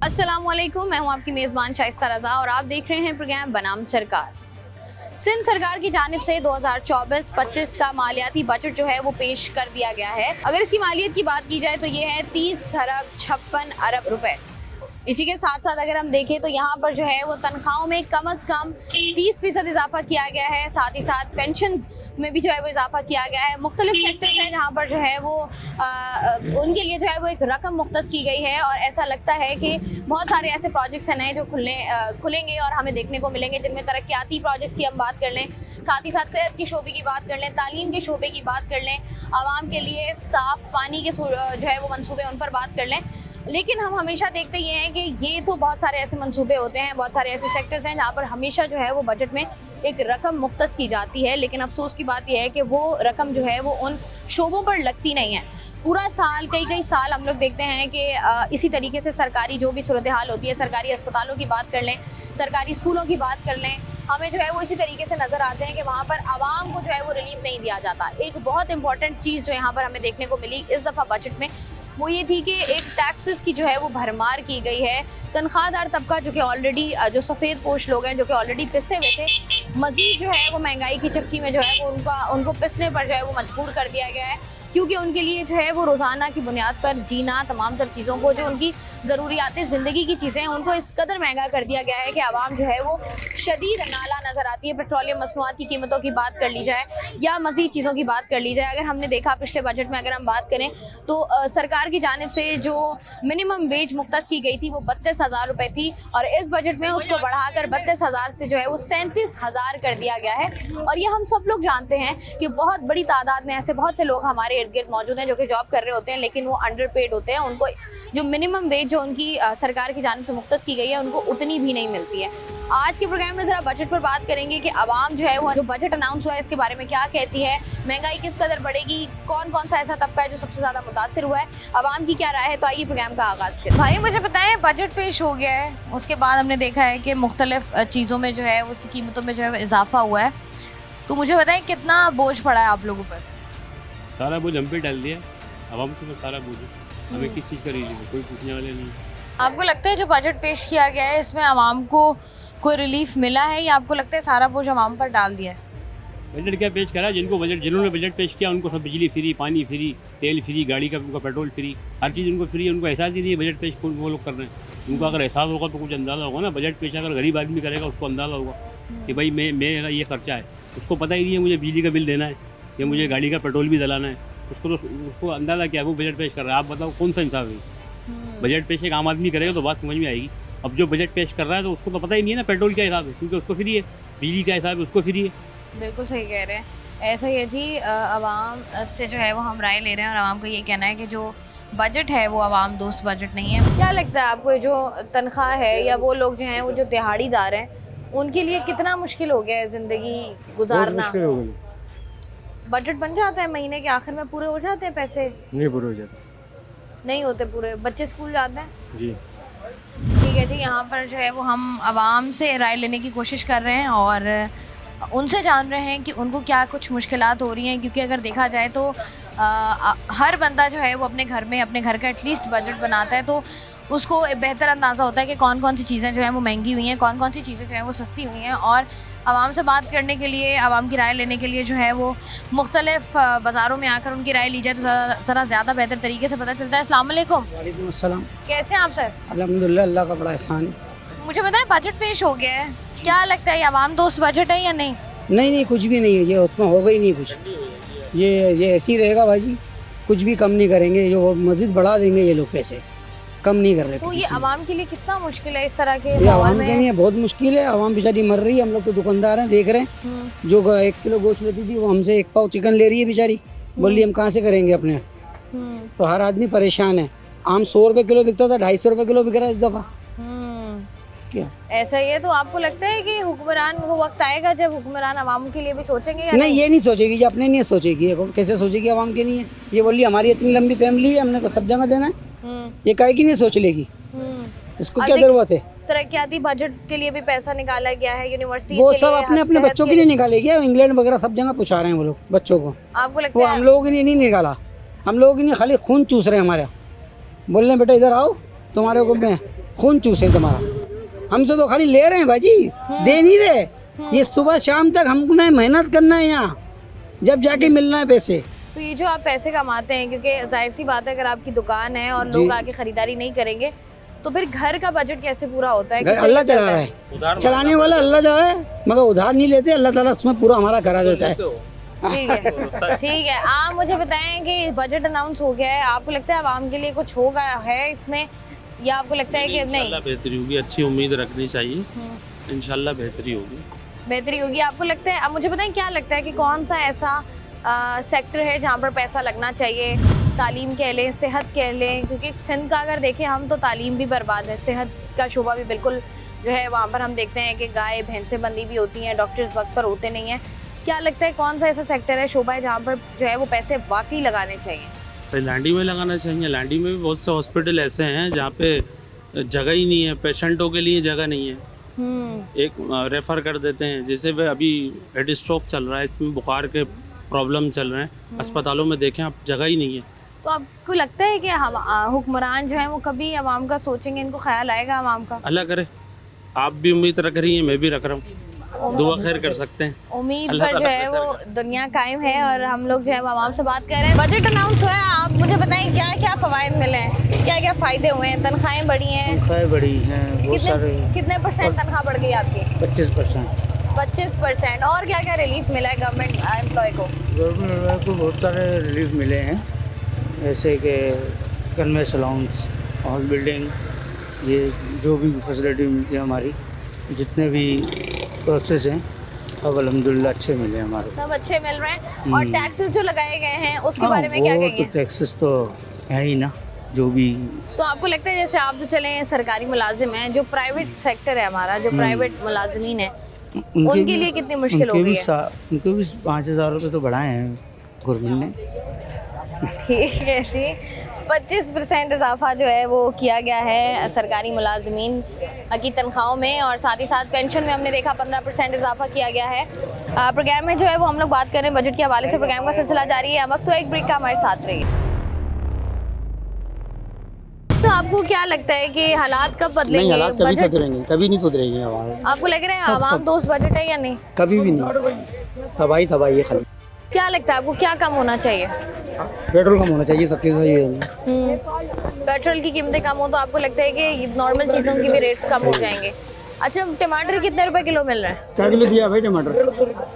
अस्सलामुअलैकुम, मैं हूं आपकी मेज़बान शाइस्ता रज़ा और आप देख रहे हैं प्रोग्राम बनाम सरकार। सिंध सरकार की जानिब से 2024-25 का मालियाती बजट जो है वो पेश कर दिया गया है। अगर इसकी मालियत की बात की जाए तो ये है 30 खरब 56 अरब रुपए। इसी के साथ साथ अगर हम देखें तो यहाँ पर जो है वो तनख्वाहों में कम से कम 30% इजाफा किया गया है। साथ ही साथ पेंशन्स में भी जो है वो इजाफा किया गया है। मुख्तलिफ सेक्टर्स हैं जहाँ पर जो है वो उनके लिए जो है वो एक रकम मुख्तस की गई है और ऐसा लगता है कि बहुत सारे ऐसे प्रोजेक्ट्स हैं नए जो खुलेंगे और हमें देखने को मिलेंगे, जिनमें तरक्याती प्रोजेक्ट्स की हम बात कर लें, साथ ही साथ सेहत के शोबे की बात कर लें, तालीम के शोबे की बात कर लें, आवाम के लिए साफ़ पानी के जो है वो मंसूबे उन पर बात कर लें। लेकिन हम हमेशा देखते ये हैं कि ये तो बहुत सारे ऐसे मंसूबे होते हैं, बहुत सारे ऐसे सेक्टर्स हैं जहाँ पर हमेशा जो है वो बजट में एक रकम मुख्तस की जाती है, लेकिन अफसोस की बात यह है कि वो रकम जो है वो उन शोबों पर लगती नहीं है। पूरा साल कई साल हम लोग देखते हैं कि इसी तरीके से सरकारी जो भी सूरत हाल होती है, सरकारी अस्पतालों की बात कर लें, सरकारी स्कूलों की बात कर लें, हमें जो है वो इसी तरीके से नज़र आते हैं कि वहाँ पर आवाम को जो है वो रिलीफ नहीं दिया जाता। एक बहुत इंपॉर्टेंट चीज़ जो यहाँ पर हमें देखने को मिली इस दफ़ा बजट में वो ये थी कि एक टैक्सेस की जो है वो भरमार की गई है। तनख्वाहदार तबका जो कि ऑलरेडी जो सफ़ेद पोश लोग हैं जो कि ऑलरेडी पिसे हुए थे, मज़ीद जो है वो महंगाई की चक्की में जो है वो उनको पिसने पर जो है वो मजबूर कर दिया गया है, क्योंकि उनके लिए जो है वो रोज़ाना की बुनियाद पर जीना, तमाम तर चीज़ों को जो उनकी ज़रूरियात ज़िंदगी की चीज़ें हैं उनको इस कदर महंगा कर दिया गया है कि आवाम जो है वो शदीद नाला नज़र आती है। पेट्रोलियम मसनूआत की कीमतों की बात कर ली जाए या मज़ीद चीज़ों की बात कर ली जाए, अगर हमने देखा पिछले बजट में अगर हम बात करें तो सरकार की जानिब से जो मिनिमम वेज मुख्तस की गई थी वो 32,000 रुपये थी और इस बजट में उसको बढ़ाकर 32,000 से जो है वो 37,000 कर दिया गया है। और ये हम सब लोग जानते हैं कि बहुत बड़ी तादाद में ऐसे बहुत से लोग हमारे इर्द गिर्द मौजूद हैं जो कि जॉब कर रहे होते हैं, लेकिन वो अंडर पेड होते हैं। उनको जो मिनिमम वेज जो उनकी सरकार की जानिब से मुख्तस की गई है उनको उतनी भी नहीं मिलती है। आज के प्रोग्राम में ज़रा बजट पर बात करेंगे कि आवाम जो है वो जो बजट अनाउंस हुआ है इसके बारे में क्या कहती है, महंगाई किस कदर बढ़ेगी, कौन कौन सा ऐसा तबका है जो सबसे ज़्यादा मुतासर हुआ है, आवाम की क्या राय है। तो आइए प्रोग्राम का आगाज़ करें। भाई मुझे बताएं, बजट पेश हो गया है, उसके बाद हमने देखा है कि मुख्तलिफ चीज़ों में जो है उसकी कीमतों में जो है इजाफा हुआ है, तो मुझे बताएं कितना बोझ पड़ा है आप लोगों पर? सारा बोझ हम पे डाल दिया, आवाम के ऊपर सारा बोझ, हमें किस चीज़ का रिलीफ, कोई पूछने वाले नहीं। आपको लगता है जो बजट पेश किया गया है इसमें आवाम को कोई रिलीफ मिला है या आपको लगता है सारा बोझ आवाम पर डाल दिया है? बजट क्या पेश करा, जिन्होंने बजट पेश किया उनको सब बिजली फ्री, पानी फ्री, तेल फ्री, गाड़ी का उनका पेट्रोल फ्री, हर चीज़ उनको फ्री है। उनको एहसास ही नहीं है बजट पेश वो लोग कर रहे हैं। उनको अगर एहसास होगा तो कुछ अंदाज़ा होगा ना। बजट पेश अगर गरीब आदमी करेगा उसको अंदाज़ा होगा कि भाई मेरा ये खर्चा है, उसको पता ही नहीं है मुझे बिजली का बिल देना है या मुझे गाड़ी का पेट्रोल भी दिलाना है, उसको अंदाज़ा क्या है, वो बजट पेश कर रहा है। आप बताओ कौन सा इंसाफ है? बजट पेश एक आम आदमी करेगा तो बात समझ में आएगी। अब जो बजट पेश कर रहा है तो उसको तो पता ही नहीं है ना पेट्रोल क्या हिसाब है, क्योंकि उसको फ्री है, बिजली का हिसाब है उसको फ्री है। बिल्कुल सही कह रहे हैं, ऐसा ही है जी। आवाम से जो है वो हम राय ले रहे हैं और आवाम का ये कहना है कि जो बजट है वो आवाम दोस्त बजट नहीं है। क्या लगता है आपको जो तनख्वाह है या वो लोग जो हैं वो जो दिहाड़ीदार हैं उनके लिए कितना मुश्किल हो गया है ज़िंदगी गुजारना? बजट बन जाता है महीने के आखिर में, पूरे हो जाते हैं पैसे? नहीं पूरे हो जाते, नहीं होते पूरे। बच्चे स्कूल जाते हैं जी। ठीक है जी। यहाँ पर जो है वो हम आवाम से राय लेने की कोशिश कर रहे हैं और उनसे जान रहे हैं कि उनको क्या कुछ मुश्किलात हो रही हैं, क्योंकि अगर देखा जाए तो हर बंदा जो है वो अपने घर का एटलीस्ट बजट बनाता है, तो उसको बेहतर अंदाज़ा होता है कि कौन कौन सी चीज़ें जो हैं वो महंगी हुई हैं, कौन कौन सी चीज़ें जो हैं वो सस्ती हुई हैं। और आवाम से बात करने के लिए, आवाम की राय लेने के लिए जो है वो मुख्तलिफ बाज़ारों में आकर उनकी राय ली जाए तो ज़रा ज़्यादा बेहतर तरीके से पता चलता है। अस्सलाम वालेकुम। वालेकुम अस्सलाम। कैसे हैं आप सर? अल्हम्दुलिल्लाह, अल्लाह का बड़ा एहसान। मुझे बताएं, बजट पेश हो गया है, क्या लगता है ये आवाम दोस्त बजट है या नहीं? नहीं कुछ भी नहीं है, ये उसमें होगा ही नहीं कुछ। ये ऐसे ही रहेगा भाई जी, कुछ भी कम नहीं करेंगे, जो मज़ीद बढ़ा देंगे ये लोग, पैसे कम नहीं कर रहे। तो ये आवाम के लिए कितना मुश्किल है इस तरह के? ये आवाम के लिए बहुत मुश्किल है, आवाम बेचारी मर रही है। हम लोग तो दुकानदार हैं, देख रहे हैं, जो 1 किलो गोश्त लेती थी वो हमसे 1 पाव चिकन ले रही है बेचारी। बोल रही हम कहाँ से करेंगे अपने। तो हर आदमी परेशान है। आम 100 रुपये किलो बिकता था, 250 रुपये किलो बिक रहा है इस दफ़ा। क्या ऐसा ही है? तो आपको लगता है कि हुक्मरान, वो वक्त आएगा जब हुक्मरान आवाम के लिए भी सोचेंगे या नहीं? ये नहीं सोचेगी, ये अपने लिए सोचेगी। कैसे सोचेगी आवाम के लिए? ये बोली हमारी इतनी लंबी फैमिली है, हमने सब जगह देना है, ये काहे की नहीं सोच लेगी? इसको क्या जरूरत है? तरक्याती बजट के लिए भी पैसा निकाला गया है, यूनिवर्सिटी वो सब अपने अपने बच्चों के लिए निकालेगी। इंग्लैंड वगैरह सब जगह पूछा रहे हैं वो लोग बच्चों को। आपको लगता वो है? हम लोगों के लिए नहीं निकाला, हम लोगों के लिए खाली खून चूस रहे हैं हमारा। बोल रहे बेटा इधर आओ, तुम्हारे को मैं खून चूसे तुम्हारा। हमसे तो खाली ले रहे हैं भाजी, दे नहीं रहे। ये सुबह शाम तक हमको मेहनत करना है यहाँ, जब जाके मिलना है पैसे। तो ये जो आप पैसे कमाते हैं, क्योंकि जाहिर सी बात है अगर आपकी दुकान है और लोग आके खरीदारी नहीं करेंगे तो फिर घर का बजट कैसे पूरा होता है? घर अल्लाह चला रहा है, चलाने वाला अल्लाह जा रहा है, मगर उधार नहीं लेते, अल्लाह ताला उसमें पूरा हमारा करा देता है। ठीक है, ठीक है। आप मुझे बताएं कि बजट अनाउंस हो गया है, आपको लगता है आवाम के लिए कुछ होगा है इसमें, या आपको लगता है कि नहीं? बेहतरी होगी, अच्छी उम्मीद रखनी चाहिए, इंशाल्लाह बेहतरी होगी। बेहतरी होगी आपको लगता है? अब मुझे बताएं क्या लगता है कि कौन सा ऐसा सेक्टर है जहाँ पर पैसा लगना चाहिए? तालीम कह लें, सेहत कह लें, क्योंकि सिंध का अगर देखें हम तो तालीम भी बर्बाद है, सेहत का शोबा भी बिल्कुल जो है वहाँ पर हम देखते हैं कि गाय भैंसें बंदी भी होती हैं, डॉक्टर्स वक्त पर होते नहीं हैं। क्या लगता है कौन सा ऐसा सेक्टर है, शोबा है, जहाँ पर जो है वो पैसे वाकई लगाने चाहिए? लांडी में लगाना चाहिए। लांडी में भी बहुत से हॉस्पिटल ऐसे हैं जहाँ पे जगह ही नहीं है, पेशेंटों के लिए जगह नहीं है, एक रेफ़र कर देते हैं। जैसे वे अभी हेड स्ट्रोक चल रहा है, इसमें बुखार के प्रॉब्लम चल रहे हैं, अस्पतालों में देखें आप जगह ही नहीं है। तो आपको लगता है कि हम हुक्मरान जो है वो कभी आवाम का सोचेंगे, इनको ख्याल आएगा आवाम का? अल्लाह करे, आप भी उम्मीद रख रही हैं, मैं भी रख रहा हूँ, दुआ खैर कर सकते हैं। उम्मीद पर जो है वो दुनिया कायम है और हम लोग जो है वो आवाम से बात कर रहे हैं। बजट अनाउंस हुआ है, आप मुझे बताएं क्या क्या फ़वाइद मिले हैं, क्या क्या फ़ायदे हुए हैं? तनख्वाहें बढ़ी हैं? तनख्वाहें बढ़ी हैं बहुत सारे। कितने परसेंट तनख्वाह बढ़ गई आपकी? 25%। 25%। और क्या क्या रिलीफ मिला है गवर्नमेंट एम्प्लॉय को? गवर्नमेंट को बहुत सारे रिलीफ मिले हैं, जैसे कि कन्वेंस अलाउंस, हाउस बिल्डिंग, ये जो भी फैसिलिटी मिलती है हमारी, जितने भी प्रोसेस हैं अब अल्हम्दुलिल्लाह अच्छे मिले हमारे। सब अच्छे मिल रहे हैं। और टैक्सेस जो लगाए गए हैं उसके बारे में क्या वो कहेंगे? तो टैक्सेस तो है ही ना, जो भी। तो आपको लगता है जैसे आप जो चले सरकारी मुलाजिम हैं, जो प्राइवेट सेक्टर है हमारा, जो प्राइवेट मुलाजिमीन है, उनके लिए कितनी मुश्किल हो गई है? उनको भी 5,000 रुपये तो बढ़ाए हैं गवर्नमेंट ने। ठीक है जी, 25% इजाफा जो है वो किया गया है सरकारी मुलाजमीन की तनख्वाहों में, और साथ ही साथ पेंशन में हमने देखा 15% इजाफा किया गया है। प्रोग्राम में जो है वो हम लोग बात करें बजट के हवाले से, प्रोग्राम का सिलसिला जारी है। वक्त तो एक ब्रेक का, हमारे साथ रहिए। तो आपको क्या लगता है कि हालात कब बदलेंगे? नहीं, हालात कभी बजट सुधरेंगे, कभी नहीं सुधरेंगे आवाज। आपको लग रहा है आवाम दोस्त बजट है या नहीं? कभी भी नहीं, तबाही तबाही है खाली। क्या लगता है आपको क्या कम होना चाहिए? पेट्रोल कम होना चाहिए, सब चीज़ सही है। पेट्रोल की कीमतें कम हो तो आपको लगता है कि नॉर्मल चीज़ों की भी रेट्स कम हो जाएंगे? अच्छा, टमाटर कितने रुपए किलो मिल रहा है? क्या किलो दिया भाई टमाटर?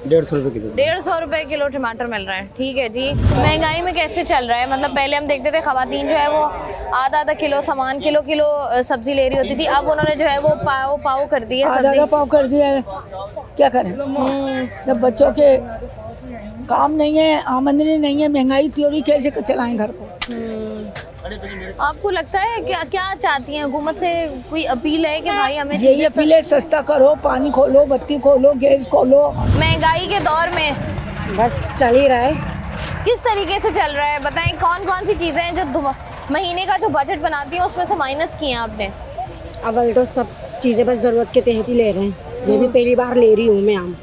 150 रुपये किलो। 150 रुपए किलो टमाटर मिल रहा है। ठीक है जी। महंगाई में कैसे चल रहा है? मतलब पहले हम देखते थे खवातीन जो है वो आधा किलो सामान, किलो सब्जी ले रही होती थी, अब उन्होंने जो है वो पाव कर दिया, आधा पाव कर दिया है। क्या करें, जब बच्चों के काम नहीं है, आमदनी नहीं है, महंगाई थी, कैसे चलाएं घर को? आपको लगता है क्या चाहती हैं हुकूमत से? कोई अपील है कि भाई हमें यही अपील है, सस्ता करो, पानी खोलो, बत्ती खोलो, गैस खोलो। महंगाई के दौर में बस चल ही रहा है। किस तरीके से चल रहा है बताएं? कौन कौन सी चीज़ें हैं जो महीने का जो बजट बनाती हैं उसमें से माइनस किए हैं आपने? अव्वल तो सब चीज़ें बस ज़रूरत के तहत ही ले रहे हैं। ये भी पहली बार ले रही हूँ मैं आम,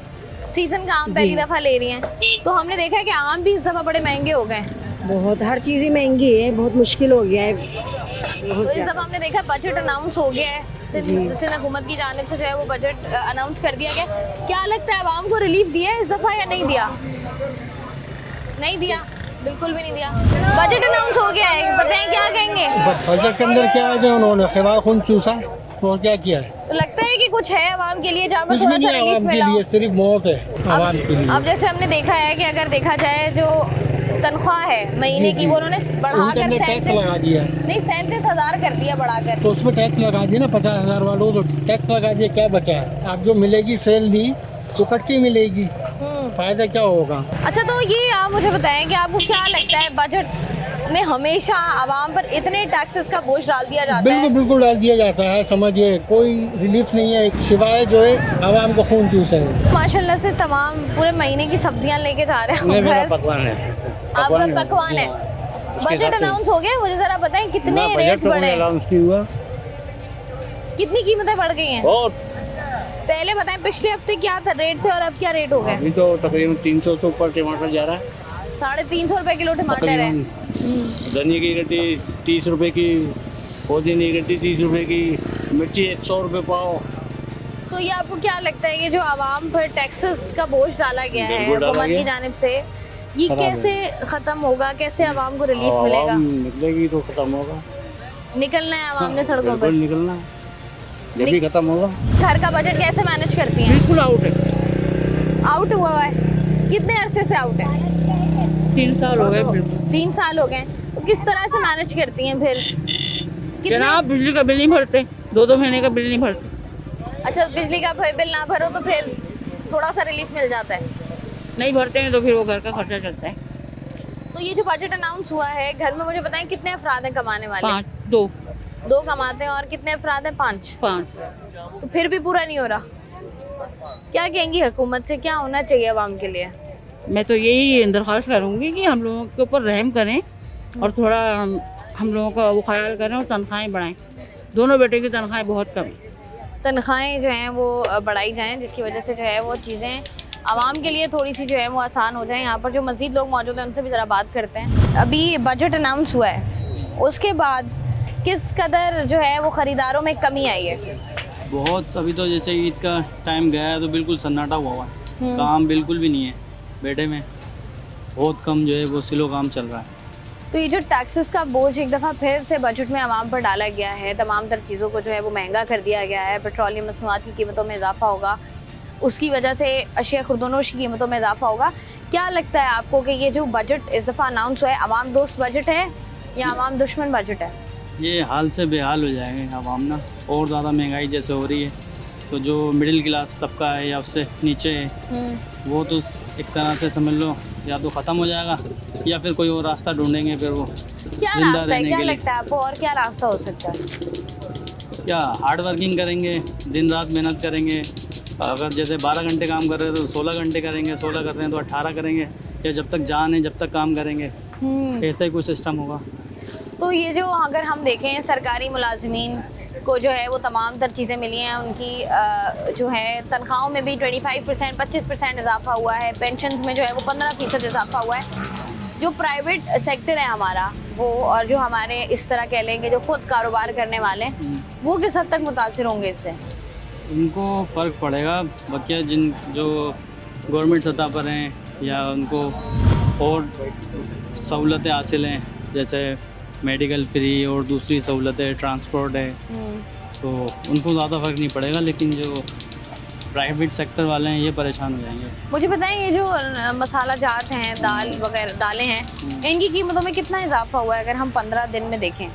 सीजन का आम पहली दफ़ा ले रही हैं, तो हमने देखा है कि आम भी इस दफ़ा बड़े महंगे हो गए। बहुत, हर चीज़ ही महंगी है, बहुत मुश्किल हो गया है। तो इस दफ़ा हमने देखा बजट अनाउंस हो गया है, सिंध हुकूमत की जानिब से जो है वो बजट अनाउंस कर दिया गया। क्या लगता है आवाम को रिलीफ दिया है इस दफ़ा या नहीं दिया? नहीं दिया, बिल्कुल भी नहीं दिया। बजट अनाउंस हो गया है, बताएं क्या कहेंगे? बजट के अंदर क्या है, उन्होंने खिवा खून चूसा और क्या किया है? तो लगता है कि कुछ है आवाम के लिए जहाँ पर कुछ थोड़ा भी सा नहीं रिलीफ आवाम के मिला हो? लिए, सिर्फ मौत है आवाम के लिए। अब जैसे हमने देखा है कि अगर देखा जाए जो तनख्वाह है महीने की, वो उन्होंने बढ़ाकर टैक्स लगा दिया, नहीं 37,000 कर दिया बढ़ाकर। तो उसमें टैक्स लगा दिया ना, 50,000 वालों तो टैक्स लगा दिया, क्या बचा है? आप जो मिलेगी सैलरी तो कट के मिलेगी, फायदा क्या होगा? अच्छा, तो ये आप मुझे बताएं कि आपको क्या लगता है बजट में हमेशा आवाम पर इतने टैक्सेस का बोझ डाल दिया जाता है? बिल्कुल डाल दिया जाता है, समझिए कोई रिलीफ नहीं है, सिवाय जो है आवाम को खून चूसे। माशाल्लाह से तमाम पूरे महीने की सब्जियां लेके जा रहे हैं। मेरा पकवान है, आपका पकवान है। बजट अनाउंस हो गया, मुझे जरा बताएं कितने रेट्स बढ़े? कितनी कीमतें बढ़ गई हैं? पहले बताएं पिछले हफ्ते क्या था रेट थे और अब क्या रेट हो गए? अभी तो तकरीबन 300 से ऊपर टमाटर जा रहा है। 350 रुपए किलो टमाटर है। धनिया की गड्डी 30 रुपए की पौधी नहीं गिरती, 30 रुपए की मिर्ची 100 रुपए पाव। तो ये आपको क्या लगता है, ये जो आवाम पर टैक्सेस का बोझ डाला गया है बिल्कुल डाला हुकूमत की गया। जानिब से, ये खराब है। कैसे खत्म होगा, कैसे आवाम को रिलीफ मिलेगा? आवाम निकलेगी तो खत्म होगा। निकलना है आवाम ने सड़कों बिल्कुल पर, निकलना है, जब भी खत्म होगा। घर का बजट कैसे मैनेज करती हैं? बिल्कुल आउट है, आउट हुआ है, कितने अरसे से आउट है? 3 साल हो गए बिल्कुल। 3 साल हो गए, तो किस तरह से मैनेज करती हैं फिर? जनाब बिजली का बिल नहीं भरते, 2-2 महीने का बिल नहीं भरते। अच्छा, बिजली का बिल ना भरो तो फिर थोड़ा सा रिलीफ मिल जाता है। नहीं भरते हैं तो फिर वो घर का खर्चा चलता है। तो ये जो बजट अनाउंस हुआ है, घर में मुझे बताएं कितने अफराद हैं कमाने वाले? 2 2 कमाते हैं, और कितने अफराद हैं? 5। तो फिर भी पूरा नहीं हो रहा। क्या कहेंगी हुकूमत से, क्या होना चाहिए आवाम के लिए? मैं तो यही दरख्वास्त करूँगी कि हम लोगों के ऊपर रहम करें और थोड़ा हम लोगों का वो ख्याल करें और तनख्वाहें बढ़ाएं। दोनों बेटे की तनख्वाहें बहुत कम हैं। तनख्वाहें जो हैं वो बढ़ाई जाएं, जिसकी वजह से जो है वो चीज़ें आवाम के लिए थोड़ी सी जो है वो आसान हो जाए। यहाँ पर जो मज़ीद लोग मौजूद हैं उनसे भी ज़रा बात करते हैं। अभी बजट अनाउंस हुआ है, उसके बाद किस कदर जो है वो ख़रीदारों में कमी आई है? बहुत, अभी तो जैसे ईद का टाइम गया है तो बिल्कुल सन्नाटा हुआ है, काम बिल्कुल भी नहीं है बेटे में, बहुत कम जो है वो स्लो काम चल रहा है। तो ये जो टैक्सेस का बोझ एक दफ़ा फिर से बजट में आवाम पर डाला गया है, तमाम तर चीज़ों को जो है वो महंगा कर दिया गया है, पेट्रोलियम मसनूआत की कीमतों में इजाफा होगा, उसकी वजह से अशिया खुर्दोनोश की कीमतों में इजाफा होगा। क्या लगता है आपको कि ये जो बजट इस दफ़ा अनाउंस हुआ है, आवाम दोस्त बजट है या आवाम दुश्मन बजट है? ये हाल से बेहाल हो जाएंगे आवाम ना, और ज़्यादा महंगाई जैसे हो रही है, तो जो मिडिल क्लास तबका है या उससे नीचे है वो तो एक तरह से समझ लो या तो ख़त्म हो जाएगा या फिर कोई और रास्ता ढूंढेंगे फिर वो क्या जिंदा रास्ता है, रहने क्या के लिए। लगता है आपको, और क्या रास्ता हो सकता है? क्या हार्ड वर्किंग करेंगे, दिन रात मेहनत करेंगे, अगर जैसे 12 घंटे काम कर रहे हैं तो 16 घंटे करेंगे, 16 कर रहे हैं तो 18 करेंगे, या जब तक जान है जब तक काम करेंगे, ऐसा ही कुछ सिस्टम होगा। तो ये जो अगर हम देखें सरकारी मुलाजिमीन को जो है वो तमाम तर चीज़ें मिली हैं, उनकी जो है तनख्वाहों में भी 25% 25% इजाफा हुआ है, पेंशन्स में जो है वो 15% इजाफा हुआ है। जो प्राइवेट सेक्टर है हमारा वो, और जो हमारे इस तरह कह लेंगे जो खुद कारोबार करने वाले हैं, वो किस हद तक मुतासिर होंगे इससे? उनको फ़र्क पड़ेगा, बाकी जिन जो गवर्नमेंट सतह पर हैं या उनको और सहूलतें हासिल हैं, जैसे मेडिकल फ्री और दूसरी सहूलतें, ट्रांसपोर्ट है, तो उनको ज़्यादा फ़र्क नहीं पड़ेगा, लेकिन जो प्राइवेट सेक्टर वाले हैं ये परेशान हो जाएंगे। मुझे बताएं, ये जो मसाला जात हैं, दाल वगैरह दालें हैं, इनकी कीमतों में कितना इजाफा हुआ है अगर हम 15 दिन में देखें?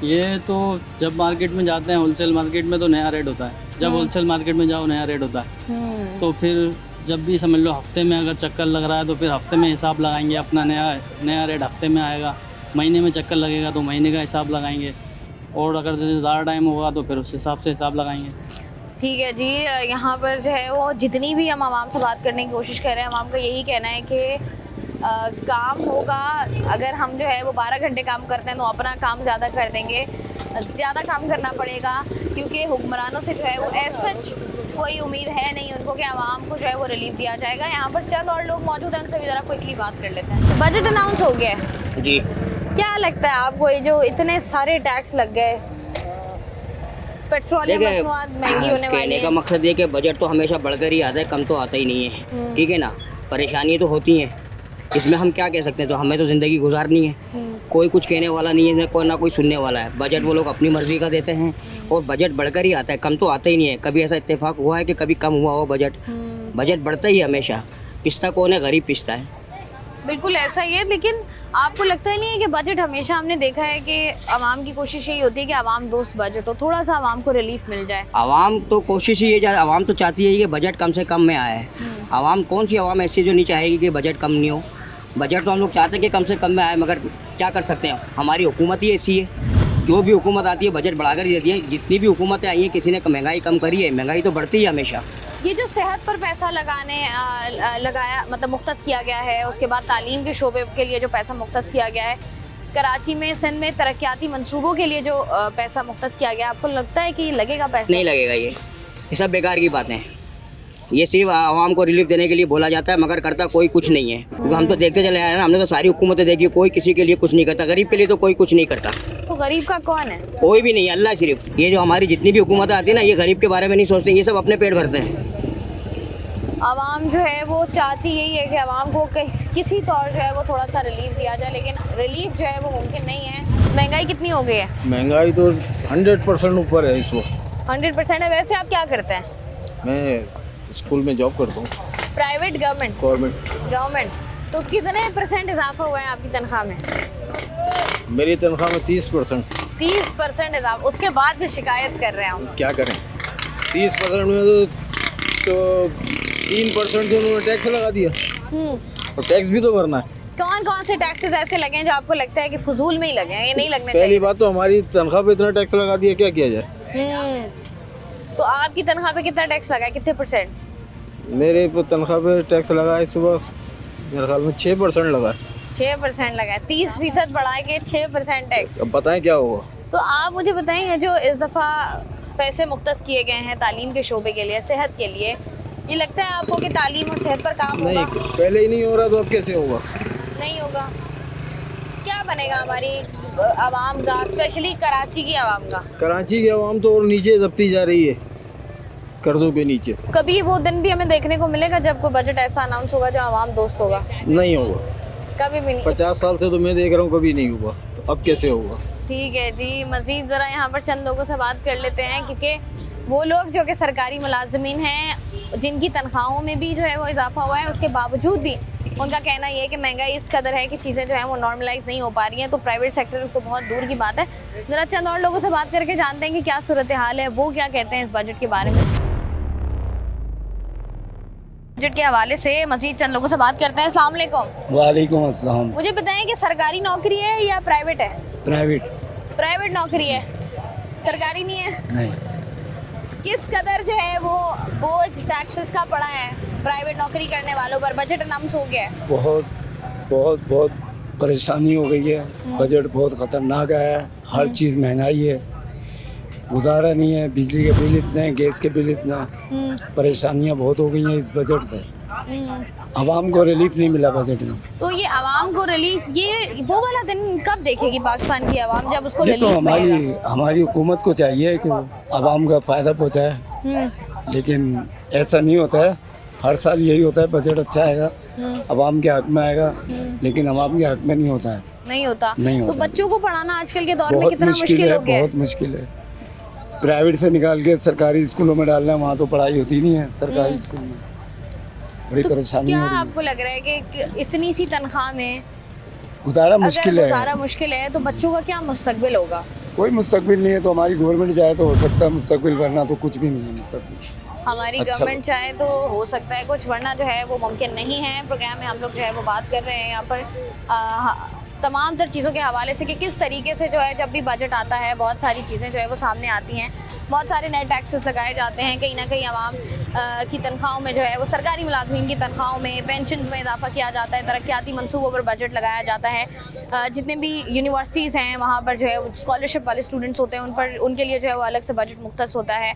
ये तो जब मार्केट में जाते हैं होलसेल मार्केट में तो नया रेट होता है, जब होलसेल मार्केट में जाओ नया रेट होता है, तो फिर जब भी समझ लो हफ्ते में अगर चक्कर लग रहा है तो फिर हफ्ते में हिसाब लगाएंगे, अपना नया रेट हफ्ते में आएगा, महीने में चक्कर लगेगा तो महीने का हिसाब लगाएंगे, और अगर जैसे ज़्यादा टाइम होगा तो फिर उस हिसाब से हिसाब लगाएंगे। ठीक है जी, यहाँ पर जो है वो जितनी भी हम आवाम से बात करने की कोशिश कर रहे हैं, आवाम का यही कहना है कि काम होगा, अगर हम जो है वो 12 घंटे काम करते हैं तो अपना काम ज़्यादा कर देंगे, ज़्यादा काम करना पड़ेगा, क्योंकि हुक्मरानों से जो है वो ऐसा कोई उम्मीद है नहीं उनको कि आवाम को जो है वो रिलीफ दिया जाएगा। यहाँ पर चंद और लोग मौजूद हैं, उनसे भी ज़रा क्विकली बात कर लेते हैं। बजट अनाउंस हो गया है जी, क्या लगता है आपको, ये जो इतने सारे टैक्स लग गए, पेट्रोलियम मसनूआत महंगी होने वाली कहने है? का मकसद ये कि बजट तो हमेशा बढ़कर ही आता है, कम तो आता ही नहीं है, ठीक है ना। परेशानी तो होती हैं, इसमें हम क्या कह सकते हैं, तो हमें तो ज़िंदगी गुजारनी है, कोई कुछ कहने वाला नहीं है, ना कोई सुनने वाला है। बजट वो लोग अपनी मर्ज़ी का देते हैं और बजट बढ़कर ही आता है, कम तो आता ही नहीं है। कभी ऐसा इत्तेफाक हुआ है कि कभी कम हुआ हो बजट? बजट बढ़ता ही है हमेशा। पिसता कौन है? गरीब पिसता है। बिल्कुल ऐसा ही है, लेकिन आपको लगता ही नहीं है कि बजट, हमेशा हमने देखा है कि आवाम की कोशिश यही होती है कि आवाम दोस्त बजट हो, थोड़ा सा आवाम को रिलीफ मिल जाए? आवाम तो कोशिश ही ये, आवाम तो चाहती है कि बजट कम से कम में आए। आवाम कौन सी आवाम ऐसी जो नहीं चाहेगी कि बजट कम नहीं हो? बजट तो हम लोग चाहते हैं कि कम से कम में आए, मगर क्या कर सकते हैं, हमारी हुकूमत ही ऐसी है। जो भी हुकूमत आती है बजट बढ़ाकर ही देती है। जितनी भी हुकूमतें आई हैं, किसी ने महंगाई कम करी है? महंगाई तो बढ़ती है हमेशा। ये जो सेहत पर पैसा लगाया मतलब मुख्तस किया गया है, उसके बाद तालीम के शोबे के लिए जो पैसा मुख्तस किया गया है, कराची में सिंध में तरक्याती मंसूबों के लिए जो पैसा मुख्तस किया गया, आपको लगता है कि लगेगा पैसा? नहीं लगेगा, ये सब बेकार की बातें हैं। ये सिर्फ आवाम को रिलीफ देने के लिए बोला जाता है, मगर करता कोई कुछ नहीं है। क्योंकि हम तो देखते चले आए हैं, हमने तो सारी हुकूमतें देखी, कोई किसी के लिए कुछ नहीं करता, गरीब के लिए तो कोई कुछ नहीं करता। तो तो गरीब का कौन है? कोई भी नहीं, अल्लाह सिर्फ। ये जो हमारी जितनी भी हुकूमत आती है ना, ये गरीब के बारे में नहीं सोचते, ये सब अपने पेट भरते हैं। आवाम जो है वो चाहती यही है कि आवाम को किसी तौर जो है वो थोड़ा सा रिलीफ दिया जाए, लेकिन रिलीफ जो है वो मुमकिन नहीं है। महंगाई कितनी हो गई है? महंगाई तो 100% ऊपर है इस वक्त। 100% है। वैसे आप क्या करते हैं? मैं स्कूल में जॉब करता हूँ। Private government? गवर्नमेंट। तो कितने % इजाफा हुआ है आपकी तनख्वाह में? मेरी तनख्वाह में 30%। 30% इजाफा, उसके बाद भी शिकायत कर रहे हैं। क्या करें, 30% में तो 3% तो उन्होंने टैक्स लगा दिया, और टैक्स भी तो भरना है। कौन कौन से टैक्सेस ऐसे लगे हैं जो आपको लगता है कि फजूल में ही लगे हैं, ये नहीं लगने पहली चाहिए? बात तो हमारी तनख्वाह पे इतना टैक्स लगा दिया, क्या किया जाए। तो आपकी तनख्वाह पे कितना टैक्स लगा है, कितने %? मेरे तनख्वाह पे टैक्स लगा है सुबह मेरे ख्याल में 6% लगा है। 6% लगा है। 30% बढ़ा के 6% टैक्स। अब बताएं क्या होगा। तो आप मुझे बताएं, जो इस दफ़ा पैसे मुख्तस किए गए हैं तालीम के शोबे के लिए, सेहत के लिए, ये लगता है आपको कि तालीम और सेहत पर काम होगा? नहीं, पहले ही नहीं हो रहा तो अब कैसे होगा। नहीं होगा। क्या बनेगा हमारी आवाम का, स्पेशली कराची की आवाम का? कराची की आवाम तो और नीचे दबती जा रही है, कर्जों पे नीचे। कभी वो दिन भी हमें देखने को मिलेगा जब कोई बजट ऐसा अनाउंस होगा जो आवाम दोस्त होगा? नहीं होगा, कभी भी नहीं। 50 साल से तो मैं देख रहा हूँ, कभी नहीं हुआ, अब कैसे होगा। ठीक है जी, मज़ीद ज़रा यहाँ पर चंद लोगों से बात कर लेते हैं, क्योंकि वो लोग जो कि सरकारी मुलाजमीन हैं, जिनकी तनख्वाहों में भी जो है वो इजाफा हुआ है, उसके बावजूद भी उनका कहना ये है कि महंगाई इस कदर है कि चीज़ें जो हैं वो नॉर्मलाइज नहीं हो पा रही हैं। तो प्राइवेट सेक्टर तो बहुत दूर की बात है। ज़रा चंद और लोगों से बात करके जानते हैं कि क्या सूरत हाल है, वो क्या कहते हैं इस बजट के बारे में। बजट के हवाले से मज़ीद चंद लोगों से बात करते हैं। अस्सलाम वालेकुम। वालेकुम अस्सलाम। मुझे बताएं कि सरकारी नौकरी है या प्राइवेट है? प्राइवेट नौकरी है, सरकारी नहीं है। नहीं। किस कदर जो है वो बोझ टैक्सेस का पड़ा है प्राइवेट नौकरी करने वालों पर? बजट अनाउंस हो गया है, बहुत परेशानी हो गई है। बजट बहुत ख़तरनाक है, हर चीज़ महंगाई है, गुजारा नहीं है। बिजली के बिल इतने, गैस के बिल इतना, परेशानियां बहुत हो गई हैं इस बजट से। आवाम को रिलीफ नहीं मिला बजट में। तो ये आवाम को रिलीफ, ये वो वाला दिन कब देखेगी पाकिस्तान की आवाम जब उसको ये रिलीफ तो मिलेगा? हमारी हुकूमत को चाहिए कि आवाम का फ़ायदा पहुँचाए, लेकिन ऐसा नहीं होता है। हर साल यही होता है, बजट अच्छा आएगा, आवाम के हक में आएगा, लेकिन आवाम के हक में नहीं होता है। नहीं होता। नहीं तो होता। बच्चों को पढ़ाना आजकल के दौर में बहुत कितना मुश्किल हो गया है? बहुत मुश्किल है। प्राइवेट से निकाल के सरकारी स्कूलों में डालना है, वहाँ तो पढ़ाई होती नहीं है सरकारी स्कूल में, बड़ी परेशानी क्या हो रही है। आपको लग रहा है कि इतनी सी तनख्वाह में गुजारा मुश्किल है। गुजारा मुश्किल है, तो बच्चों का क्या मुस्तकबिल होगा? कोई मुस्तकबिल नहीं है। तो हमारी गवर्नमेंट चाहे तो हो सकता है मुस्तकबिल, वरना तो कुछ भी नहीं है मुस्तकबिल। हमारी अच्छा गवर्नमेंट चाहे तो हो सकता है कुछ, वरना जो है वो मुमकिन नहीं है। प्रोग्राम में हम लोग जो है वो बात कर रहे हैं यहाँ पर तमाम तर चीज़ों के हवाले से कि किस तरीके से जो है जब भी बजट आता है बहुत सारी चीज़ें जो है वो सामने आती हैं, बहुत सारे नए टैक्सेस लगाए जाते हैं, कहीं ना कहीं आवाम की तनख्वाहों में जो है वो सरकारी मुलाजमीन की तनख्वाहों में, पेंशन में इजाफा किया जाता है, तरक्याती मनसूबों पर बजट लगाया जाता है। जितने भी यूनिवर्सिटीज़ हैं वहाँ पर जो है स्कॉलरशिप वाले स्टूडेंट्स होते हैं उन पर, उनके लिए जो है वो अलग से बजट मुख्तस होता है।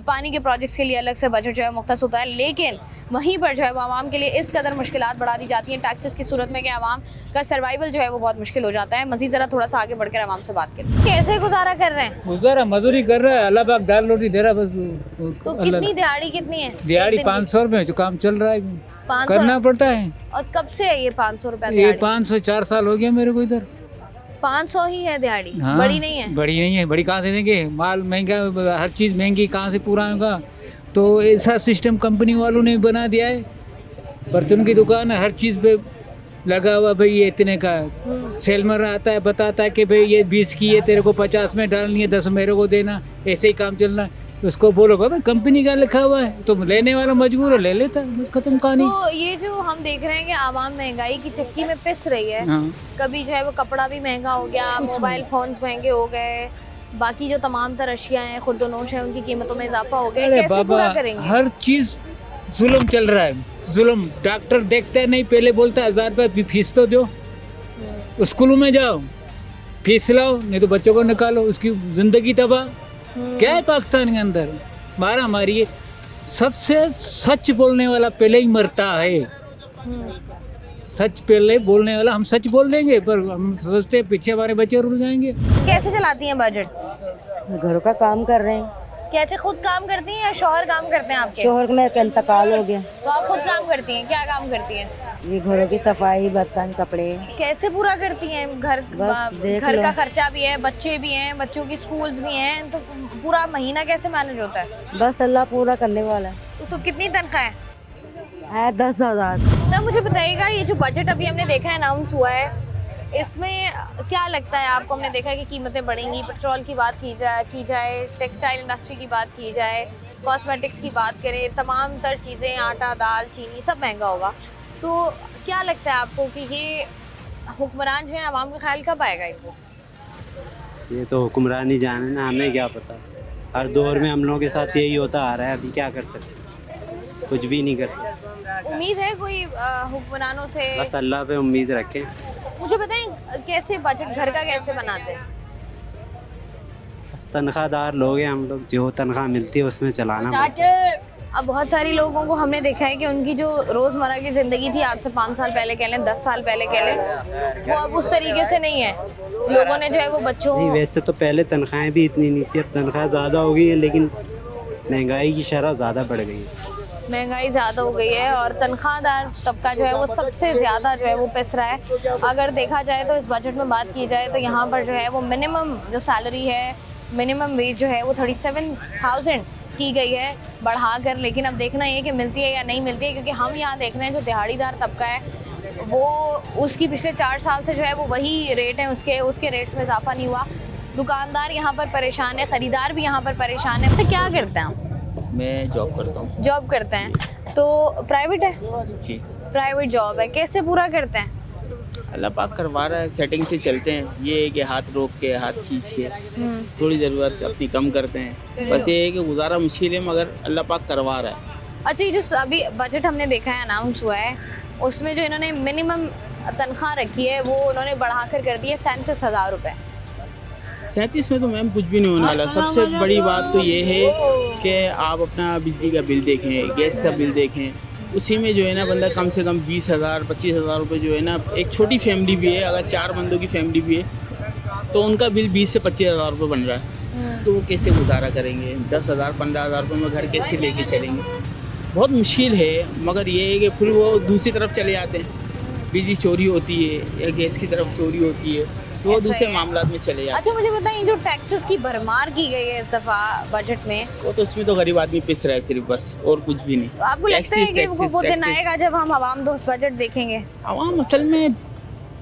पानी के प्रोजेक्ट्स के लिए अलग से बजट जो है मुख्तस होता है, लेकिन वहीं पर जो है वो आवाम के लिए इस कदर मुश्किलात बढ़ा दी जाती हैं टैक्सेस की सूरत में कि आवाम का सर्वाइवल जो है वो बहुत मुश्किल हो जाता है। मज़ीद ज़रा थोड़ा सा आगे बढ़कर आवाम से बात करें, कैसे गुजारा कर रहे हैं? गुजारा मजदूरी कर रहा है, अल्लाह पाक दाल रोटी दे रहा बस। तो कितनी दिहाड़ी कितनी है? दिहाड़ी 500 रुपये जो काम चल रहा है, 500 करना पड़ता है। और कब से है ये 500 रुपये? ये 504 साल हो गया मेरे को इधर। 500 ही है दिहाड़ी? हाँ, बड़ी नहीं है? बड़ी नहीं है। बड़ी कहाँ से देंगे, माल महंगा, हर चीज़ महंगी, कहाँ से पूरा होगा। तो ऐसा सिस्टम कंपनी वालों ने बना दिया है। बर्तन की दुकान है, हर चीज़ पे लगा हुआ भाई ये इतने का सेलमर आता है, बताता है कि भाई ये 20 की है, तेरे को 50 में डालनी है, 10 मेरे को देना, ऐसे ही काम चलना है। उसको बोलो भाई कंपनी का लिखा हुआ है, तो लेने वाला मजबूर है, ले लेता है, खत्म कहानी। तो ये जो हम देख रहे हैं कि आवाम महंगाई की चक्की में पिस रही है। हाँ। कभी जो है वो कपड़ा भी महंगा हो गया, मोबाइल फोन्स महंगे हो गए, बाकी जो तमाम तर अशिया हैं खुर्दनोश है उनकी कीमतों में इजाफा हो गया। कैसे बाबा, पूरा करेंगे? हर चीज जुल्म चल रहा है, जुल्म। डॉक्टर देखता है नहीं, पहले बोलता है 1000 रुपये फीस तो दो, स्कूलों में जाओ फीस लाओ, नहीं तो बच्चों को निकालो, उसकी जिंदगी तबाह। क्या है पाकिस्तान के अंदर मारा मारी है। सबसे सच बोलने वाला पहले ही मरता है, सच पहले बोलने वाला, हम सच बोल देंगे पर हम सोचते हैं पीछे हमारे बच्चे रुक जाएंगे। कैसे चलाती हैं बजट? घरों का काम कर रहे हैं। कैसे खुद काम करती हैं या शौहर काम करते हैं आपके? शोहर का मेरा इंतकाल हो गया। तो आप खुद काम करती हैं? क्या काम करती हैं? ये घरों की सफाई, बर्तन, कपड़े। कैसे पूरा करती हैं? बस देख घर लो। का खर्चा भी है, बच्चे भी हैं, बच्चों की स्कूल्स भी हैं, तो पूरा महीना कैसे मैनेज होता है? बस अल्लाह पूरा करने वाला है। तो कितनी तनख्वाह है? 10,000। तो मुझे बताइएगा, ये जो बजट अभी हमने देखा है, अनाउंस हुआ है, इसमें क्या लगता है आपको? हमने देखा है कि कीमतें बढ़ेंगी, पेट्रोल की बात की जाए, टेक्सटाइल इंडस्ट्री की बात की जाए, कॉस्मेटिक्स की बात करें, तमाम तर चीज़ें, आटा, दाल, चीनी सब महंगा होगा। तो क्या लगता है आपको कि ये हुक्मरान जो है आवाम का ख्याल कब आएगा इनको? ये तो हुक्मरान ही जाने ना, हमें क्या पता। हर दौर में हम लोगों के साथ यही होता आ रहा है, अभी क्या कर सकते, कुछ भी नहीं कर सकते। उम्मीद है कोई हुक्मरानों से? बस अल्लाह पे उम्मीद रखें। मुझे बताएं कैसे बजट घर का कैसे बनाते हैं? बस तनख्वाहदार लोग हैं हम लोग, जो तनख्वाह मिलती है उसमें चलाना पड़ता है। अब बहुत सारे लोगों को हमने देखा है कि उनकी जो रोज़मर्रा की ज़िंदगी थी, आज से 5 साल पहले कह लें, 10 साल पहले कह लें, वो अब उस तरीके से नहीं है। लोगों ने जो है वो बच्चों नहीं, वैसे तो पहले तनख्वाहें भी इतनी नहीं थी, अब तनख्वाह ज़्यादा हो गई है, लेकिन महंगाई की शरह ज़्यादा बढ़ गई है। महंगाई ज़्यादा हो गई है और तनख्वाहदार तबका जो है वो सबसे ज़्यादा जो है वो पिस रहा है। अगर देखा जाए तो इस बजट में बात की जाए तो यहाँ पर जो है वो मिनिमम जो सैलरी है, मिनिमम वेज जो है वो 37,000 की गई है बढ़ाकर, लेकिन अब देखना ये कि मिलती है या नहीं मिलती है, क्योंकि हम यहाँ देख रहे हैं जो दिहाड़ीदार तबका है वो उसकी पिछले 4 साल से जो है वो वही रेट है, उसके रेट्स में इजाफा नहीं हुआ। दुकानदार यहाँ पर परेशान है, ख़रीदार भी यहाँ पर परेशान है। तो क्या करते हैं आप? मैं जॉब करता हूँ। जॉब करते हैं, तो प्राइवेट है? जी, प्राइवेट जॉब है। कैसे पूरा करते हैं? अल्लाह पाक करवा रहा है, सेटिंग से चलते हैं। ये है कि हाथ रोक के, हाथ खींच के थोड़ी ज़रूरत अपनी कम करते हैं। बस ये है कि गुजारा मुश्किल है, मगर अल्लाह पाक करवा रहा है। अच्छा, ये जो अभी बजट हमने देखा है, अनाउंस हुआ है, उसमें जो इन्होंने मिनिमम तनख्वाह रखी है वो उन्होंने बढ़ाकर कर दी है 37,000 रुपये। 37 में तो मैम कुछ भी नहीं होने वाला। सबसे बड़ी बात तो ये है कि आप अपना बिजली का बिल देखें, गैस का बिल देखें, उसी में जो है ना बंदा कम से कम 20,000 25,000 रुपये जो है ना, एक छोटी फैमिली भी है, अगर 4 बंदों की फैमिली भी है तो उनका बिल 20 से 25,000 रुपये बन रहा है। तो वो कैसे गुजारा करेंगे? 10,000 15,000 रुपये में घर कैसे लेके चलेंगे? बहुत मुश्किल है। मगर ये है कि फिर वो दूसरी तरफ चले जाते हैं, बिजली चोरी होती है या गैस की तरफ चोरी होती है, तो वो दूसरे मामला में चले जाते हैं। अच्छा, मुझे बताइए, जो टैक्सेस की भरमार की गई है इस दफ़ा बजट में, वो तो उसमें तो गरीब आदमी पिस रहा है सिर्फ, बस और कुछ भी नहीं। तो आपको लगता है कि वो दिन आएगा जब हम आवाम दोस्त बजट देखेंगे? आवाम असल में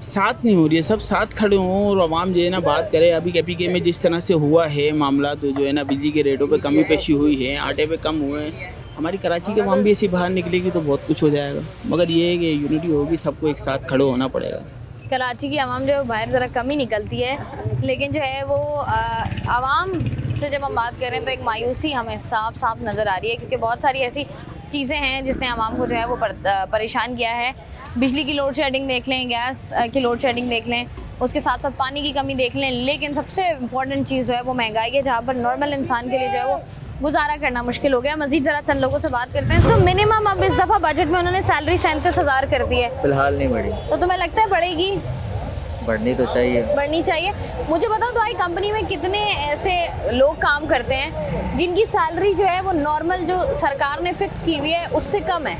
साथ नहीं हो रही है, सब साथ खड़े हों और आवाम जो है ना बात करे। अभी KPK में जिस तरह से हुआ है मामला, तो जो है ना बिजली के रेटों पे कमी पेशी हुई है, आटे पे कम हुए हैं। हमारी कराची के आवाम भी ऐसी बाहर निकलेगी तो बहुत कुछ हो जाएगा, मगर ये है कि यूनिटी होगी, सबको एक साथ खड़े होना पड़ेगा। कराची की आवाम जो है बाहर ज़रा कम ही निकलती है, लेकिन जो है वो आवाम से जब हम बात करें तो एक मायूसी हमें साफ साफ नज़र आ रही है, क्योंकि बहुत सारी ऐसी चीज़ें हैं जिसने आवाम को जो है वो परेशान किया है। बिजली की लोड शेडिंग देख लें, गैस की लोड शेडिंग देख लें, उसके साथ साथ पानी की कमी देख लें, लेकिन सबसे इम्पॉर्टेंट चीज़ जो है वो महंगाई है, जहाँ पर नॉर्मल इंसान के लिए जो है वो गुजारा करना मुश्किल हो गया। मजीद ज़रा चंद लोगों से बात करते हैं। तो मिनिमम अब इस दफ़ा बजट में उन्होंने सैलरी 37,000 कर दी है। फिलहाल नहीं बढ़ी। तो तुम्हें लगता है बढ़ेगी? बढ़नी तो चाहिए। बढ़नी चाहिए। मुझे बताओ, तुम्हारी कंपनी में कितने ऐसे लोग काम करते हैं जिनकी सैलरी जो है वो नॉर्मल जो सरकार ने फिक्स की हुई है उससे कम है?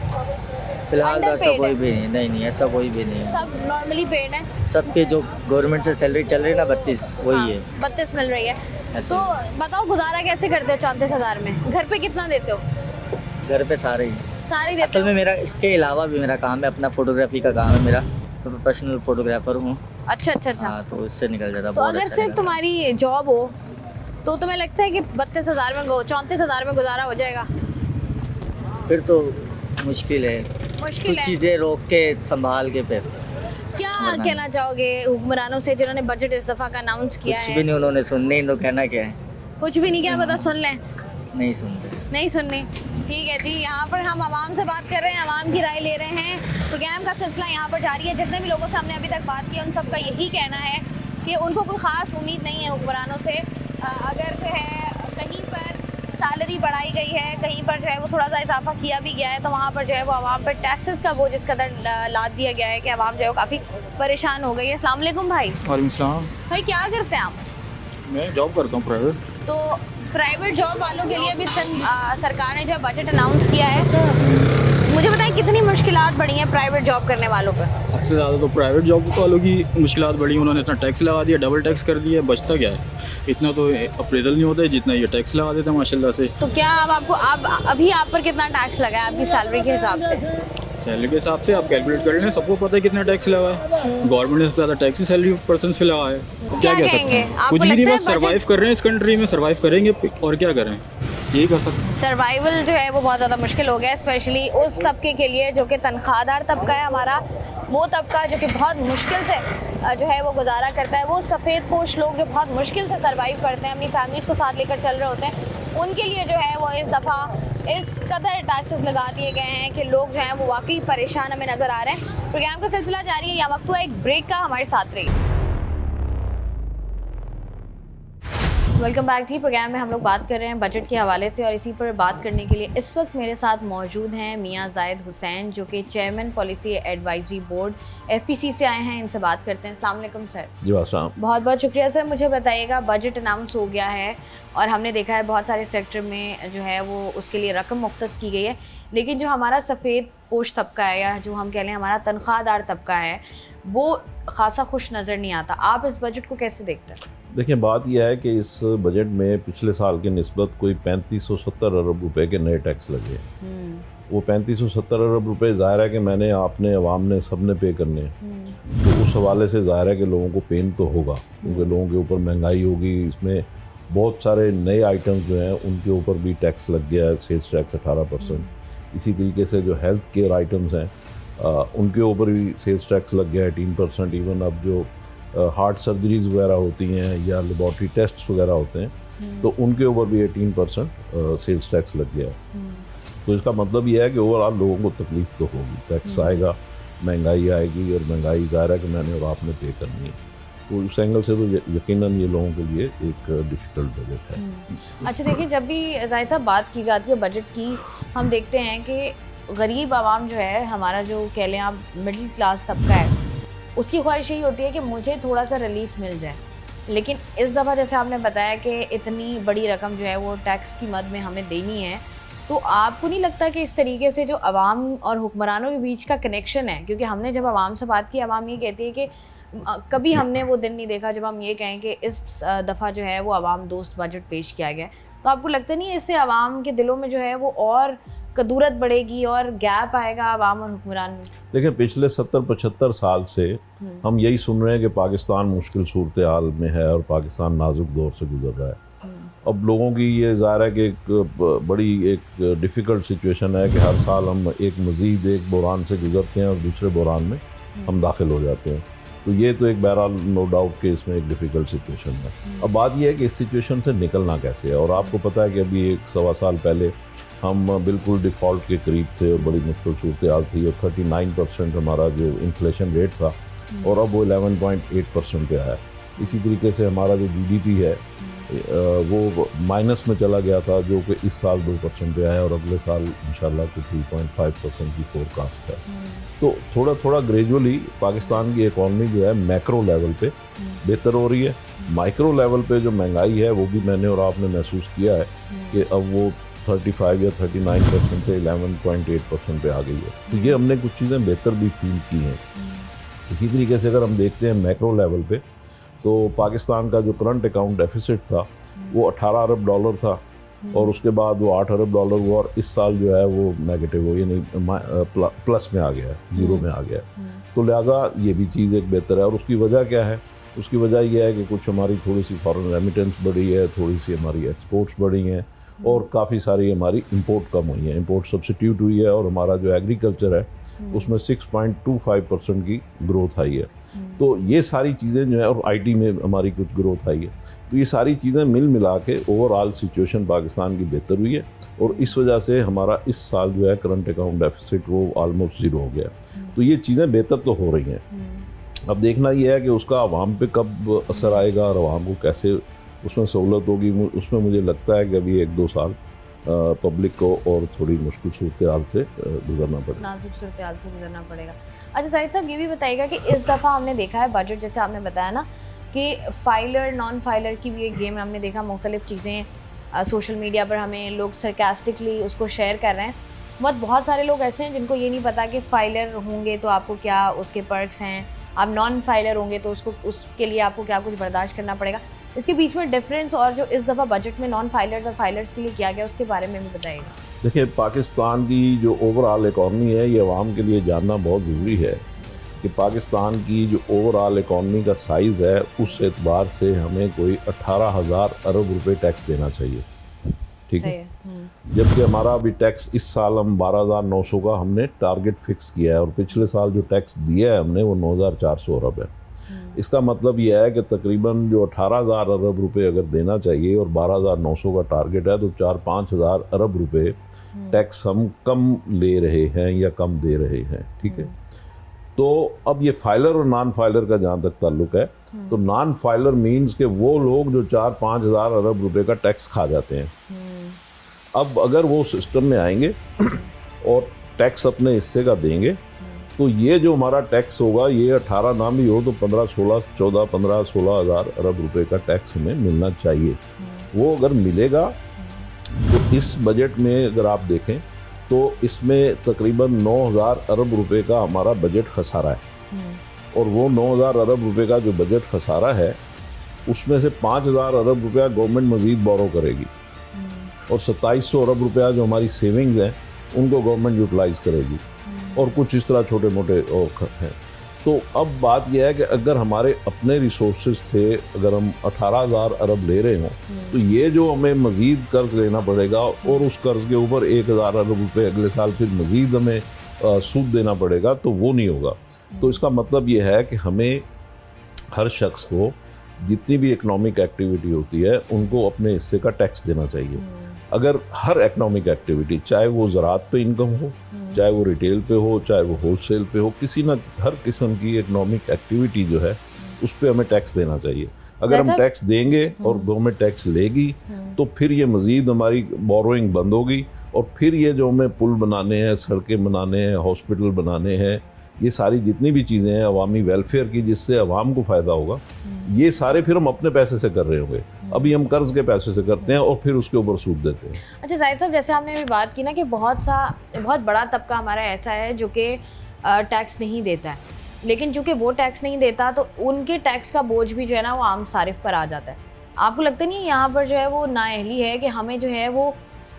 फिलहाल तो ऐसा कोई भी नहीं, ऐसा कोई भी नहीं है। सब नॉर्मली पेड है। सबके जो गवर्नमेंट से सैलरी चल रही है ना 32, वही है। 32 मिल रही है। तो बताओ, गुजारा कैसे करते हो 34,000 में? घर पे कितना देते हो? घर पे सारे ही देते असल में मेरा इसके अलावा भी मेरा काम है, अपना फोटोग्राफी का काम है मेरा, तो प्रोफेशनल फोटोग्राफर हूँ। अच्छा अच्छा अच्छा। हाँ, तो उससे निकल जाता। तो अगर सिर्फ तुम्हारी जॉब हो तो तुम्हें लगता है कि 32,000 में 34,000 में गुजारा हो जाएगा? फिर तो मुश्किल है, मुश्किल कुछ चीज़ें रोक के संभाल के फिर। क्या कहना चाहोगे हुक्मरानों से जिन्होंने बजट इस दफ़ा का अनाउंस किया है? कुछ भी नहीं उन्होंने सुनने, इन तो कहना क्या है? कुछ भी नहीं, क्या पता सुन लें? नहीं सुनते, नहीं सुननी। ठीक है जी, यहाँ पर हम आवाम से बात कर रहे हैं, आवाम की राय ले रहे हैं। प्रोग्राम का सिलसिला यहाँ पर जारी है। जितने भी लोगों से हमने अभी तक बात की उन सबका यही कहना है कि उनको कोई ख़ास उम्मीद नहीं है हुक्मरानों से। अगर जो है कहीं पर सैलरी आबादी बढ़ाई गई है, कहीं पर जो है वो थोड़ा सा इजाफा किया भी गया है, तो वहाँ पर जो है वो आवाम पर टैक्सेस का बोझ इस कदर लाद दिया गया है कि आवाम जो है वो काफ़ी परेशान हो गई है। अस्सलाम वालेकुम भाई। वालेकुम सलाम। भाई क्या करते हैं आप? मैं जॉब करता हूँ प्राइवेट। तो प्राइवेट जॉब वालों के लिए भी सरकार ने जो बजट अनाउंस किया है, मुझे बताएं कितनी मुश्किलात बढ़ी हैं प्राइवेट जॉब करने वालों पर? सबसे ज़्यादा तो प्राइवेट जॉब वालों की मुश्किलात बढ़ी। उन्होंने इतना टैक्स लगा दिया, डबल टैक्स कर दिया, बचता क्या है? इतना तो अप्रेजल नहीं होता है जितना ये टैक्स लगा देते हैं माशाल्लाह से। तो क्या अब अभी आप पर कितना टैक्स लगा है आपकी सैलरी के हिसाब से? सैलरी के हिसाब से आप कैलकुलेट कर लें, सबको पता है कितना टैक्स लगा है। गवर्नमेंट ने सबसे ज़्यादा टैक्स सैलरी पर्सन पे लगा है। क्या कह सकते हैं? कुछ भी नहीं, बस सर्वाइव कर रहे हैं इस कंट्री में, सर्वाइव करेंगे और क्या करें, यही कर सकते हैं। सर्वाइवल जो है वो बहुत ज़्यादा मुश्किल हो गया, स्पेशली उस तबके के लिए जो कि तनख्वाहदार तबका है हमारा, वो तबका जो कि बहुत मुश्किल से जो है वो गुजारा करता है। वो सफ़ेद पोश लोग जो बहुत मुश्किल से सर्वाइव करते हैं, अपनी फैमिलीज़ को साथ लेकर चल रहे होते हैं, उनके लिए जो है वो इस दफ़ा इस कदर टैक्सेस लगा दिए गए हैं कि लोग जो हैं वो वाकई परेशान हमें नज़र आ रहे हैं। प्रोग्राम का सिलसिला जारी है, यहाँ वक्त हुआ एक ब्रेक का, हमारे साथ रहिए। वेलकम बैक जी। प्रोग्राम में हम लोग बात कर रहे हैं बजट के हवाले से, और इसी पर बात करने के लिए इस वक्त मेरे साथ मौजूद हैं मियां जायद हुसैन, जो कि chairman policy advisory board FPC से आए हैं। इनसे बात करते हैं। अस्सलाम वालेकुम सर। जी अस्सलाम। बहुत बहुत शुक्रिया सर। मुझे बताइएगा, बजट अनाउंस हो गया है और हमने देखा है बहुत सारे सेक्टर में जो है वो उसके लिए रकम मुख्तस की गई है, लेकिन जो हमारा सफ़ेद पोश तबका है, या जो हम कह लें हमारा तनख्वाहदार तबका है, वो खासा खुश नज़र नहीं आता। आप इस बजट को कैसे देखते हैं? देखिए, बात यह है कि इस बजट में पिछले साल की निस्बत कोई 3570 अरब रुपए के नए टैक्स लगे। वो 3570 अरब रुपए ज़ाहिर है कि मैंने, आपने, अवाम ने, सब ने पे करने हैं। तो उस हवाले से ज़ाहिर है कि लोगों को पेन तो होगा, क्योंकि लोगों के ऊपर महंगाई होगी। इसमें बहुत सारे नए आइटम्स जो हैं उनके ऊपर भी टैक्स लग गया है, सेल्स टैक्स 18%। इसी तरीके से जो हेल्थ केयर आइटम्स हैं उनके ऊपर भी सेल्स टैक्स लग गया है 18%। इवन अब जो हार्ट सर्जरीज वगैरह होती हैं या लेबॉर्ट्री टेस्ट्स वगैरह होते हैं, तो उनके ऊपर भी 18% सेल्स टैक्स लग गया है। तो इसका मतलब ये है कि ओवरऑल लोगों को तकलीफ तो होगी, टैक्स आएगा, महंगाई आएगी, और महंगाई ज़ाहिर है कि मैंने और आपने पे करनी है। तो उस एंगल से तो यकीनन ये लोगों के लिए एक डिफ़िकल्ट बजट है। अच्छा देखिए, जब भी जाहिर साहब बात की जाती है बजट की, हम देखते हैं कि गरीब आवाम जो है, हमारा जो कह लें आप मिडिल क्लास तबका है, उसकी ख्वाहिश यही होती है कि मुझे थोड़ा सा रिलीफ मिल जाए। लेकिन इस दफ़ा जैसे आपने बताया कि इतनी बड़ी रकम जो है वो टैक्स की मद में हमें देनी है, तो आपको नहीं लगता कि इस तरीके से जो आवाम और हुक्मरानों के बीच का कनेक्शन है, क्योंकि हमने जब आवाम से बात की, आवाम ये कहती है कि कभी हमने वो दिन नहीं देखा जब हम ये कहें कि इस दफ़ा जो है वो आवाम दोस्त बजट पेश किया गया। तो आपको लगता नहीं है इससे आवाम के दिलों में जो है वो और कदूरत बढ़ेगी और गैप आएगा आवाम और हुक्मरान में? देखिए, पिछले 70-75 साल से हम यही सुन रहे हैं कि पाकिस्तान मुश्किल सूरत हाल में है और पाकिस्तान नाजुक दौर से गुजर रहा है। अब लोगों की ये ज़ाहिर है कि एक बड़ी एक डिफ़िकल्ट सिचुएशन है कि हर साल हम एक मज़ीद एक बहरान से गुजरते हैं और दूसरे बहरान में हम दाखिल हो जाते हैं। तो ये तो एक बहरहाल नो डाउट कि इसमें एक डिफ़िकल्ट सिचुएशन है। अब बात यह है कि इस सिचुएशन से निकलना कैसे है। और आपको पता है कि अभी 1-1.25 साल पहले हम बिल्कुल डिफ़ॉल्ट के करीब थे और बड़ी मुश्किल सूरत हाल थी, और 39% हमारा जो इन्फ्लेशन रेट था, और अब वो 11.8% पे आया। इसी तरीके से हमारा जो GDP है वो माइनस में चला गया था, जो कि इस साल 2% पे आया, और अगले साल इंशाल्लाह को 3.5% की फोरकास्ट है। तो थोड़ा थोड़ा ग्रेजुअली पाकिस्तान की इकॉनमी जो है मैक्रो लेवल पे बेहतर हो रही है। माइक्रो लेवल पे जो महंगाई है वो भी मैंने और आपने महसूस किया है कि अब वो 35 या 39% से 11.8% पे आ गई है। तो ये हमने कुछ चीज़ें बेहतर भी फील की हैं। इसी तरीके से अगर हम देखते हैं मैक्रो लेवल पे, तो पाकिस्तान का जो करंट अकाउंट डेफिसिट था वो 18 अरब डॉलर था, और उसके बाद वो 8 अरब डॉलर हुआ, और इस साल जो है वो नेगेटिव हो, यानी प्लस में आ गया है, ज़ीरो में आ गया है। तो लिहाजा ये भी चीज़ एक बेहतर है। और उसकी वजह क्या है? उसकी वजह यह है कि कुछ हमारी थोड़ी सी फॉरेन रेमिटेंस बढ़ी है, थोड़ी सी हमारी एक्सपोर्ट्स बढ़ी हैं, और काफ़ी सारी हमारी इंपोर्ट कम हुई है, इंपोर्ट सब्सिट्यूट हुई है, और हमारा जो एग्रीकल्चर है उसमें 6.25% की ग्रोथ आई है। तो ये सारी चीज़ें जो है, और IT में हमारी कुछ ग्रोथ आई है, तो ये सारी चीज़ें मिल मिला के ओवरऑल सिचुएशन पाकिस्तान की बेहतर हुई है, और इस वजह से हमारा इस साल जो है करंट अकाउंट डेफिसिट वो ऑलमोस्ट ज़ीरो हो गया। तो ये चीज़ें बेहतर तो हो रही हैं। अब देखना ये है कि उसका आवाम पे कब असर आएगा और आवाम को कैसे उसमें सहूलत होगी। उसमें मुझे लगता है कि अभी 1-2 साल पब्लिक को और थोड़ी मुश्किल सूरत हाल से गुजरना पड़ेगा, नाजुक सूरत हाल से गुजरना पड़ेगा। अच्छा साहिद साहब, ये भी बताइएगा कि इस दफ़ा हमने देखा है बजट, जैसे आपने बताया ना कि फाइलर नॉन फाइलर की भी एक गेम हमने देखा, मुख्तलिफ चीज़ें सोशल मीडिया पर हमें लोग सरकास्टिकली उसको शेयर कर रहे हैं। बहुत सारे लोग ऐसे हैं जिनको ये नहीं पता कि फ़ाइलर होंगे तो आपको क्या उसके पर्क्स हैं, आप नॉन फाइलर होंगे तो उसके लिए आपको क्या कुछ बर्दाश्त करना पड़ेगा। इसके बीच में डिफरेंस और जो इस दफ़ा बजट में नॉन फाइलर्स और फाइलर्स के लिए किया गया उसके बारे में भी बताइएगा। देखिए, पाकिस्तान की जो ओवरऑल इकॉनमी है, ये अवाम के लिए जानना बहुत ज़रूरी है कि पाकिस्तान की जो ओवरऑल इकॉनमी का साइज़ है, उस एतबार से हमें कोई 18,000 अरब रुपए टैक्स देना चाहिए, ठीक है। जबकि हमारा अभी टैक्स इस साल हम 12,900 का हमने टारगेट फिक्स किया है और पिछले साल जो टैक्स दिया है हमने वो 9,400 अरब है। इसका मतलब यह है कि तकरीबन जो 18,000 अरब रुपए अगर देना चाहिए और 12,900 का टारगेट है, तो 4-5 हज़ार अरब रुपए टैक्स हम कम ले रहे हैं या कम दे रहे हैं, ठीक है। तो अब ये फाइलर और नॉन फाइलर का जहाँ तक ताल्लुक है, तो नॉन फाइलर मीन्स के वो लोग जो 4-5 हज़ार अरब रुपए का टैक्स खा जाते हैं। अब अगर वो सिस्टम में आएंगे और टैक्स अपने हिस्से का देंगे, तो ये जो हमारा टैक्स होगा, ये 18 ना भी हो तो 15-16 हज़ार अरब रुपए का टैक्स हमें मिलना चाहिए। वो अगर मिलेगा तो इस बजट में अगर आप देखें तो इसमें तकरीबन 9,000 अरब रुपए का हमारा बजट खसारा है। और वो 9,000 अरब रुपए का जो बजट खसारा है, उसमें से 5,000 अरब रुपया गवर्नमेंट मज़ीद बोरो करेगी और 2700 अरब रुपया जो हमारी सेविंग्स हैं उनको गवर्नमेंट यूटिलाइज़ करेगी और कुछ इस तरह छोटे मोटे और हैं। तो अब बात यह है कि अगर हमारे अपने रिसोर्सेज थे, अगर हम 18,000 अरब ले रहे हों, तो ये जो हमें मज़ीद कर्ज लेना पड़ेगा और उस कर्ज के ऊपर 1,000 अरब रुपये अगले साल फिर मज़ीद हमें सूद देना पड़ेगा, तो वो नहीं होगा। तो इसका मतलब ये है कि हमें हर शख्स को जितनी भी इकनॉमिक एक्टिविटी होती है उनको अपने हिस्से का टैक्स देना चाहिए। अगर हर इकनॉमिक एक्टिविटी, चाहे वो ज़राअत पे इनकम हो, चाहे वो रिटेल पे हो, चाहे वो होलसेल पे हो, किसी ना हर किस्म की इकनॉमिक एक्टिविटी जो है उस पर हमें टैक्स देना चाहिए। अगर हम टैक्स देंगे और गवर्नमेंट टैक्स लेगी तो फिर ये मज़ीद हमारी बोरोइंग बंद होगी और फिर ये जो हमें पुल बनाने हैं, सड़कें बनाने हैं, हॉस्पिटल बनाने हैं, ये सारी जितनी भी चीज़ें हैं अवामी वेलफेयर की जिससे अवाम को फ़ायदा होगा, ये सारे फिर हम अपने पैसे से कर रहे होंगे। अभी हम कर्ज के पैसे से करते हैं और फिर उसके ऊपर सूद देते हैं। अच्छा जाहिद साहब, जैसे आपने अभी बात की ना कि बहुत बड़ा तबका हमारा ऐसा है जो कि टैक्स नहीं देता है, लेकिन चूँकि वो टैक्स नहीं देता तो उनके टैक्स का बोझ भी जो है ना वो आम सारिफ पर आ जाता है। आपको लगता नहीं है यहाँ पर जो है वो नाअहली है कि हमें जो है वो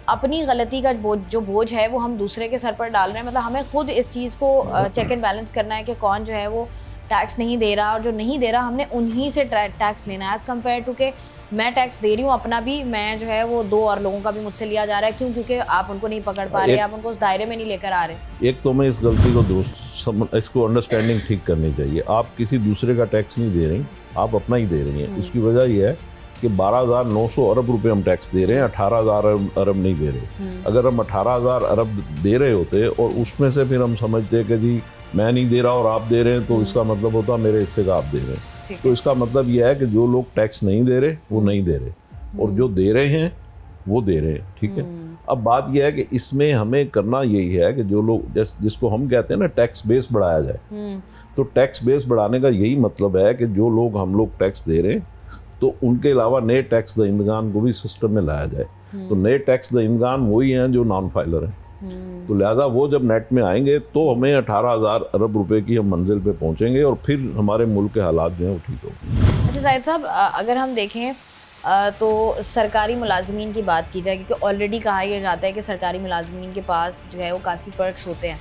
अपनी गलती का बोझ है वो हम दूसरे के सर पर डाल रहे हैं? मतलब हमें खुद इस चीज़ को चेक एंड बैलेंस करना है कि कौन जो है वो टैक्स नहीं दे रहा और जो नहीं दे रहा हमने उन्हीं से टैक्स लेना है, एज़ कम्पेयर टू के मैं टैक्स दे रही हूँ अपना भी, मैं जो है वो 2 और लोगों का भी मुझसे लिया जा रहा है। क्यों? क्योंकि आप उनको नहीं पकड़ पा रहे, आप उनको उस दायरे में नहीं लेकर आ रहे। एक तो मैं इस गलती को इसको अंडरस्टैंडिंग ठीक करनी चाहिए। आप किसी दूसरे का टैक्स नहीं दे रही, आप अपना ही दे रही हैं। इसकी वजह यह है कि 12,900 अरब रुपए हम टैक्स दे रहे हैं, 18,000 अरब नहीं दे रहे। अगर हम 18,000 अरब दे रहे होते और उसमें से फिर हम समझते कि जी मैं नहीं दे रहा और आप दे रहे हैं, तो इसका मतलब होता मेरे हिस्से का आप दे रहे हैं। तो इसका मतलब यह है कि जो लोग टैक्स नहीं दे रहे वो नहीं दे रहे और जो दे रहे हैं वो दे रहे हैं, ठीक है। अब बात यह है कि इसमें हमें करना यही है कि जो लोग जिसको हम कहते हैं ना टैक्स बेस बढ़ाया जाए, तो टैक्स बेस बढ़ाने का यही मतलब है कि जो लोग हम लोग टैक्स दे रहे हैं तो उनके अलावा नए टैक्स दहिंदगान को भी सिस्टम में लाया जाए। तो नए टैक्स दहिंदगान वही हैं जो नॉन फाइलर हैं। तो लिहाजा वो जब नेट में आएंगे तो हमें 18,000 अरब रुपए की हम मंजिल पे पहुंचेंगे और फिर हमारे मुल्क के हालात जो हैं वो ठीक होंगे। अच्छा जाहिद साहब, अगर हम देखें तो सरकारी मुलाजमीन की बात की जाए, क्योंकि ऑलरेडी कहा यह जाता है कि सरकारी मुलाजमीन के पास जो है वो काफ़ी पर्क्स होते हैं।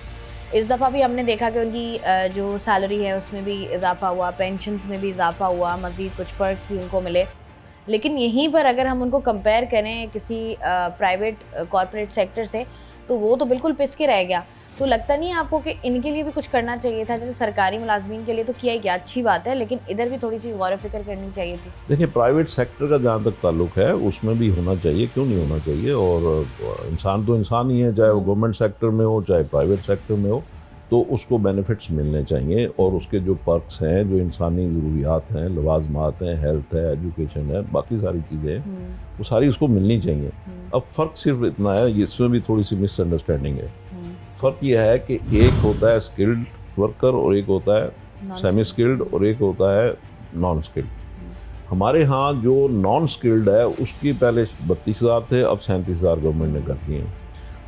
इस दफ़ा भी हमने देखा कि उनकी जो सैलरी है उसमें भी इजाफा हुआ, पेंशन्स में भी इजाफा हुआ, मज़ीद कुछ पर्क्स भी उनको मिले। लेकिन यहीं पर अगर हम उनको कंपेयर करें किसी प्राइवेट कॉरपोरेट सेक्टर से तो वो तो बिल्कुल पिस के रह गया। तो लगता नहीं है आपको कि इनके लिए भी कुछ करना चाहिए था? जैसे सरकारी मुलाजमीन के लिए तो किया ही गया, अच्छी बात है, लेकिन इधर भी थोड़ी सी गौर फिक्र करनी चाहिए थी। देखिए, प्राइवेट सेक्टर का जहाँ तक ताल्लुक है उसमें भी होना चाहिए, क्यों नहीं होना चाहिए। और इंसान तो इंसान ही है, चाहे वो गवर्नमेंट सेक्टर में हो चाहे प्राइवेट सेक्टर में हो, तो उसको बेनिफिट्स मिलने चाहिए और उसके जो पर्क्स हैं, जो इंसानी ज़रूरियात हैं, लवाजमात हैं, हेल्थ है, एजुकेशन है, बाकी सारी चीज़ें हैं, वो सारी उसको मिलनी चाहिए। अब फ़र्क सिर्फ इतना है, इसमें भी थोड़ी सी मिसअंडरस्टैंडिंग है। फ़र्क यह है कि एक होता है स्किल्ड वर्कर और एक होता है सेमी स्किल्ड और एक होता है नॉन स्किल्ड। हमारे यहाँ जो नॉन स्किल्ड है उसकी पहले 32,000 थे, अब 37,000 गवर्नमेंट ने कर दिए हैं।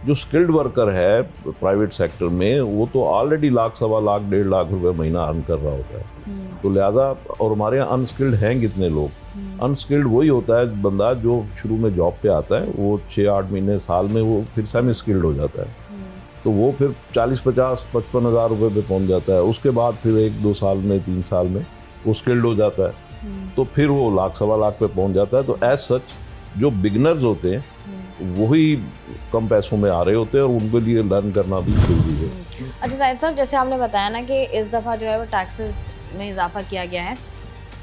जो स्किल्ड वर्कर है प्राइवेट सेक्टर में वो तो ऑलरेडी लाख, सवा लाख, 1.5 लाख रुपए महीना अर्न कर रहा होता है। तो लिहाजा, और हमारे यहाँ अनस्किल्ड हैं कितने लोग? अनस्किल्ड वही होता है बंदा जो शुरू में जॉब पे आता है, वो 6-8 महीने, साल में वो फिर सेमी स्किल्ड हो जाता है, तो वो फिर 40-50-55 हज़ार रुपये पे पहुँच जाता है। उसके बाद फिर 1-2 साल में, 3 साल में वो स्किल्ड हो जाता है, तो फिर वो लाख, सवा लाख पे पहुँच जाता है। तो एज सच जो बिगनर्स होते हैं वही कम पैसों में आ रहे होते हैं और उनके लिए लर्न करना भी जरूरी है। अच्छा साहिद साहब, जैसे आपने बताया ना कि इस दफ़ा जो है वो टैक्सेस में इजाफा किया गया है,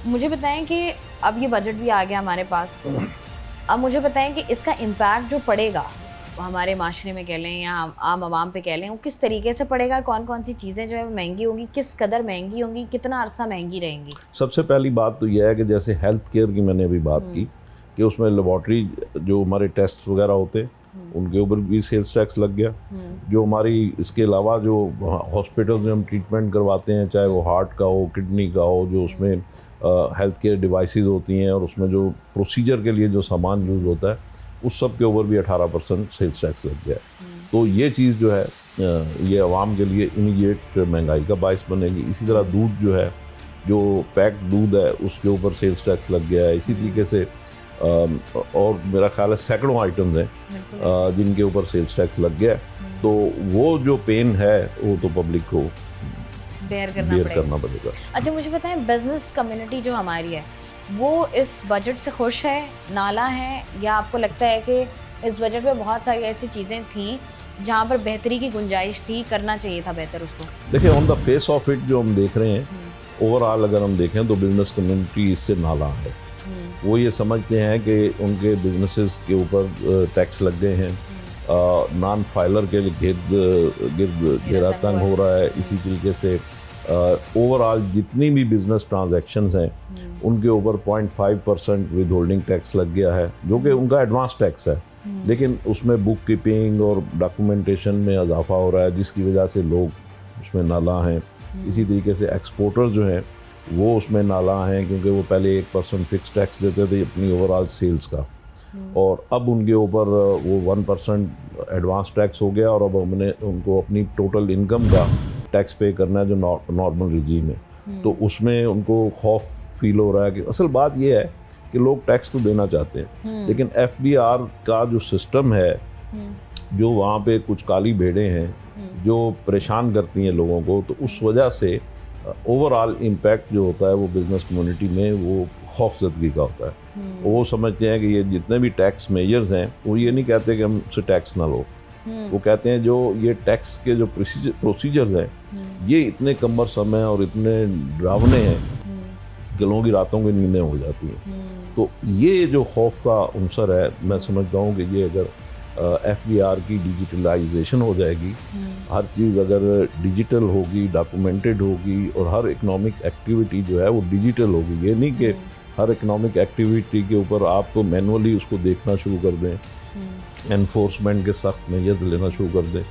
मुझे बताएं कि अब ये बजट भी आ गया हमारे पास, अब मुझे बताएं कि इसका इम्पैक्ट जो पड़ेगा हमारे माशरे में कह लें या आम आवाम पे कह लें, वो किस तरीके से पड़ेगा? कौन कौन सी चीज़ें जो है वो महंगी होंगी, किस कदर महंगी होंगी, कितना अरसा महंगी रहेंगी? सबसे पहली बात तो यह है कि जैसे हेल्थ केयर की मैंने अभी बात की कि उसमें लेबॉर्ट्री जो हमारे टेस्ट वगैरह होते उनके ऊपर भी सेल्स टैक्स लग गया। जो हमारी इसके अलावा जो हॉस्पिटल्स में हम ट्रीटमेंट करवाते हैं, चाहे वो हार्ट का हो, किडनी का हो, जो उसमें हेल्थ केयर डिवाइसेस होती हैं और उसमें जो प्रोसीजर के लिए जो सामान यूज़ होता है, उस सब के ऊपर भी 18% सेल्स टैक्स लग गया। तो ये चीज़ जो है ये आवाम के लिए इमीडिएट महंगाई का बायस बनेगी। इसी तरह दूध जो है, जो पैक्ड दूध है, उसके ऊपर सेल्स टैक्स लग गया है। इसी तरीके से और मेरा ख्याल है सैकड़ों आइटम्स हैं जिनके ऊपर सेल्स टैक्स लग गया है। तो वो जो पेन है वो तो पब्लिक को बेयर करना पड़ेगा। अच्छा, मुझे बताएं, बिजनेस कम्युनिटी जो हमारी है वो इस बजट से खुश है, नाला है, या आपको लगता है कि इस बजट में बहुत सारी ऐसी चीज़ें थी जहाँ पर बेहतरी की गुंजाइश थी, करना चाहिए था बेहतर उसको? देखिए, on the face of it जो हम देख रहे हैं, ओवरऑल अगर हम देखें तो बिजनेस कम्युनिटी इससे नाला है। वो ये समझते हैं कि उनके बिजनेसेस के ऊपर टैक्स लग गए हैं, नॉन फाइलर के गिर्द घेरा तंग हो रहा है। इसी तरीके से ओवरऑल जितनी भी बिजनेस ट्रांजैक्शंस हैं उनके ऊपर 0.5% विद होल्डिंग टैक्स लग गया है, जो कि उनका एडवांस टैक्स है, लेकिन उसमें बुक कीपिंग और डॉक्यूमेंटेशन में इजाफा हो रहा है, जिसकी वजह से लोग उसमें नाला हैं। इसी तरीके से एक्सपोर्टर जो हैं वो उसमें नाला हैं, क्योंकि वो पहले 1% फिक्स टैक्स देते थे अपनी ओवरऑल सेल्स का, और अब उनके ऊपर वो 1% एडवांस टैक्स हो गया और अब हमने उनको अपनी टोटल इनकम का टैक्स पे करना है जो नॉर्मल रिजीम है। तो उसमें उनको खौफ फील हो रहा है कि असल बात ये है कि लोग टैक्स तो देना चाहते हैं, लेकिन FBR का जो सिस्टम है, जो वहाँ पे कुछ काली भेड़ें हैं जो परेशान करती हैं लोगों को, तो उस वजह से ओवरऑल इम्पैक्ट जो होता है वो बिजनेस कम्युनिटी में वो खौफजदगी का होता है। वो समझते हैं कि ये जितने भी टैक्स मेजर्स हैं वो ये नहीं कहते कि हमसे टैक्स ना लो, वो कहते हैं जो ये टैक्स के जो प्रोसीजर्स हैं ये इतने कमरसम हैं और इतने डरावने हैं कि लोगों की रातों की नींदें हो जाती हैं। तो ये जो खौफ का अंसर है, मैं समझता हूँ कि ये अगर FBR की डिजिटलाइजेशन हो जाएगी, हर चीज़ अगर डिजिटल होगी, डॉक्यूमेंटेड होगी और हर इकोनॉमिक एक्टिविटी जो है वो डिजिटल होगी, ये नहीं कि हर इकोनॉमिक एक्टिविटी के ऊपर आप तो मैनुअली उसको देखना शुरू कर दें, एनफोर्समेंट के सख्त मेजर लेना शुरू कर दें,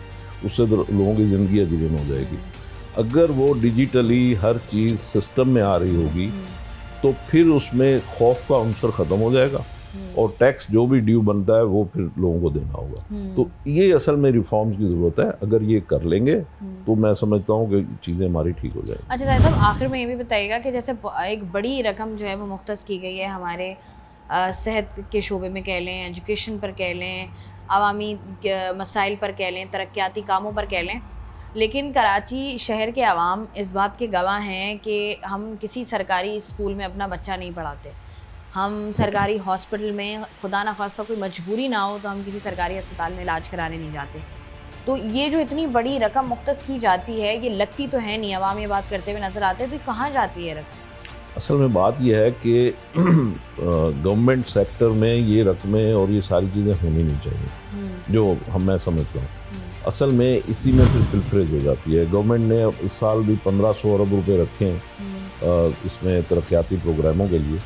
उससे तो लोगों की ज़िंदगी अजीब हो जाएगी। अगर वो डिजिटली हर चीज़ सिस्टम में आ रही होगी तो फिर उसमें खौफ का अंसर ख़त्म हो जाएगा और टैक्स जो भी ड्यू बनता है वो फिर लोगों को देना होगा। तो ये असल में रिफॉर्म्स की ज़रूरत है। अगर ये कर लेंगे तो मैं समझता हूँ कि चीज़ें हमारी ठीक हो जाएगी। अच्छा साहिद साहब, आखिर में ये भी बताइएगा कि जैसे एक बड़ी रकम जो है वो मुख्तस की गई है हमारे सेहत के शोबे में कह लें, एजुकेशन पर कह लें, अवामी मसाइल पर कह लें, तरक्याती कामों पर कह लें, लेकिन कराची शहर के अवाम इस बात के गवाह हैं कि हम किसी सरकारी स्कूल में अपना बच्चा नहीं पढ़ाते, हम सरकारी हॉस्पिटल में खुदा न खास्ता कोई मजबूरी ना हो तो हम किसी सरकारी अस्पताल में इलाज कराने नहीं जाते। तो ये जो इतनी बड़ी रकम मुख्तस की जाती है, ये लगती तो है नहीं, अवाम ये बात करते हुए नज़र आते हैं, तो कहाँ जाती है रकम? असल में बात यह है कि गवर्नमेंट सेक्टर में ये रकमें और ये सारी चीज़ें होनी नहीं चाहिए, जो मैं समझता हूँ। असल में इसी में फिर फिल्ट्रेज हो जाती है। गवर्नमेंट ने इस साल भी 1500 अरब रुपए रखे हैं इसमें तरक्याती प्रोग्रामों के लिए,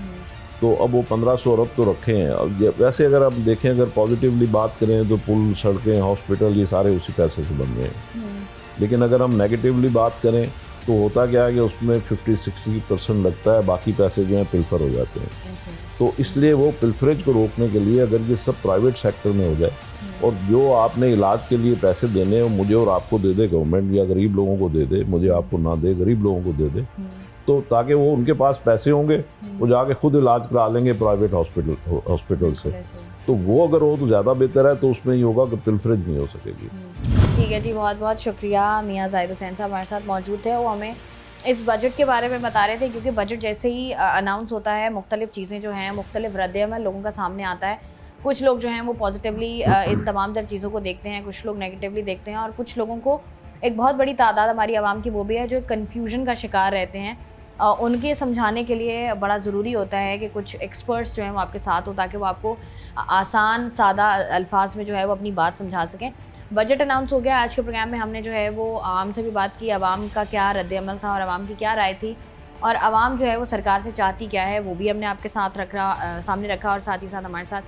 तो अब वो 1500 अरब तो रखे हैं। अब वैसे अगर आप देखें, अगर पॉजिटिवली बात करें तो पुल, सड़कें, हॉस्पिटल ये सारे उसी पैसे से बन रहे हैं। लेकिन अगर हम नेगेटिवली बात करें तो होता क्या है कि उसमें 50-60% लगता है, बाकी पैसे जो हैं पिल्फर हो जाते हैं। तो इसलिए वो पिल्फरेज को रोकने के लिए अगर ये सब प्राइवेट सेक्टर में हो जाए और जो आपने इलाज के लिए पैसे देने हैं मुझे और आपको दे दे गवर्नमेंट, या गरीब लोगों को दे दे, मुझे आपको ना दे, गरीब लोगों को दे दे, तो ताकि वो उनके पास पैसे होंगे, वो जाके खुद इलाज करा लेंगे प्राइवेट हॉस्पिटल से। तो वो अगर हो तो ज़्यादा बेहतर है। तो उसमें ये होगा कि पिल्फरेज नहीं हो सकेगी। ठीक है जी, बहुत बहुत शुक्रिया। मियाँ जाहिद हुसैन साहब हमारे साथ मौजूद थे, वो हमें इस बजट के बारे में बता रहे थे, क्योंकि बजट जैसे ही अनाउंस होता है मुख्तलिफ़ चीज़ें जो हैं, मुख्तलिफ़ रद्द-ए-अमल लोगों का सामने आता है। कुछ लोग जो हैं वो पॉजिटिवली इन तमाम तर चीज़ों को देखते हैं, कुछ लोग नेगेटिवली देखते हैं, और कुछ लोगों को, एक बहुत बड़ी तादाद हमारी आवाम की वो भी है जो कन्फ्यूजन का शिकार रहते हैं। उनके समझाने के लिए बड़ा ज़रूरी होता है कि कुछ एक्सपर्ट्स जो हैं वो आपके साथ हो, ताकि वो आपको आसान सादा अल्फाज में जो है वो अपनी बात समझा सकें। बजट अनाउंस हो गया। आज के प्रोग्राम में हमने जो है वो आवाम से भी बात की, आवाम का क्या रद्द-ए-अमल था और आवाम की क्या राय थी, और आवाम जो है वो सरकार से चाहती क्या है, वो भी हमने आपके साथ सामने रखा। और साथ ही साथ हमारे साथ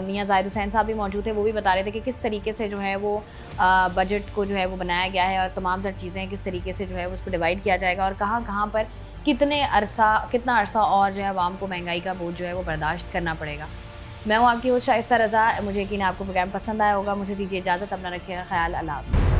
मियाँ जाहिद हुसैन साहब भी मौजूद थे, वो भी बता रहे थे कि किस तरीके से जो है वो बजट को जो है वो बनाया गया है, और तमाम तर चीज़ें किस तरीके से जो है उसको डिवाइड किया जाएगा, और कहाँ कहाँ पर कितना अरसा और जो है आवाम को महंगाई का बोझ जो है वो बर्दाश्त करना पड़ेगा। मैं हूँ आपकी होस्ट शाइस्ता रज़ा। मुझे यकीन है आपको प्रोग्राम पसंद आया होगा। मुझे दीजिए इजाज़त, अपना रखिएगा ख्याल। अल्लाह हाफ़िज़।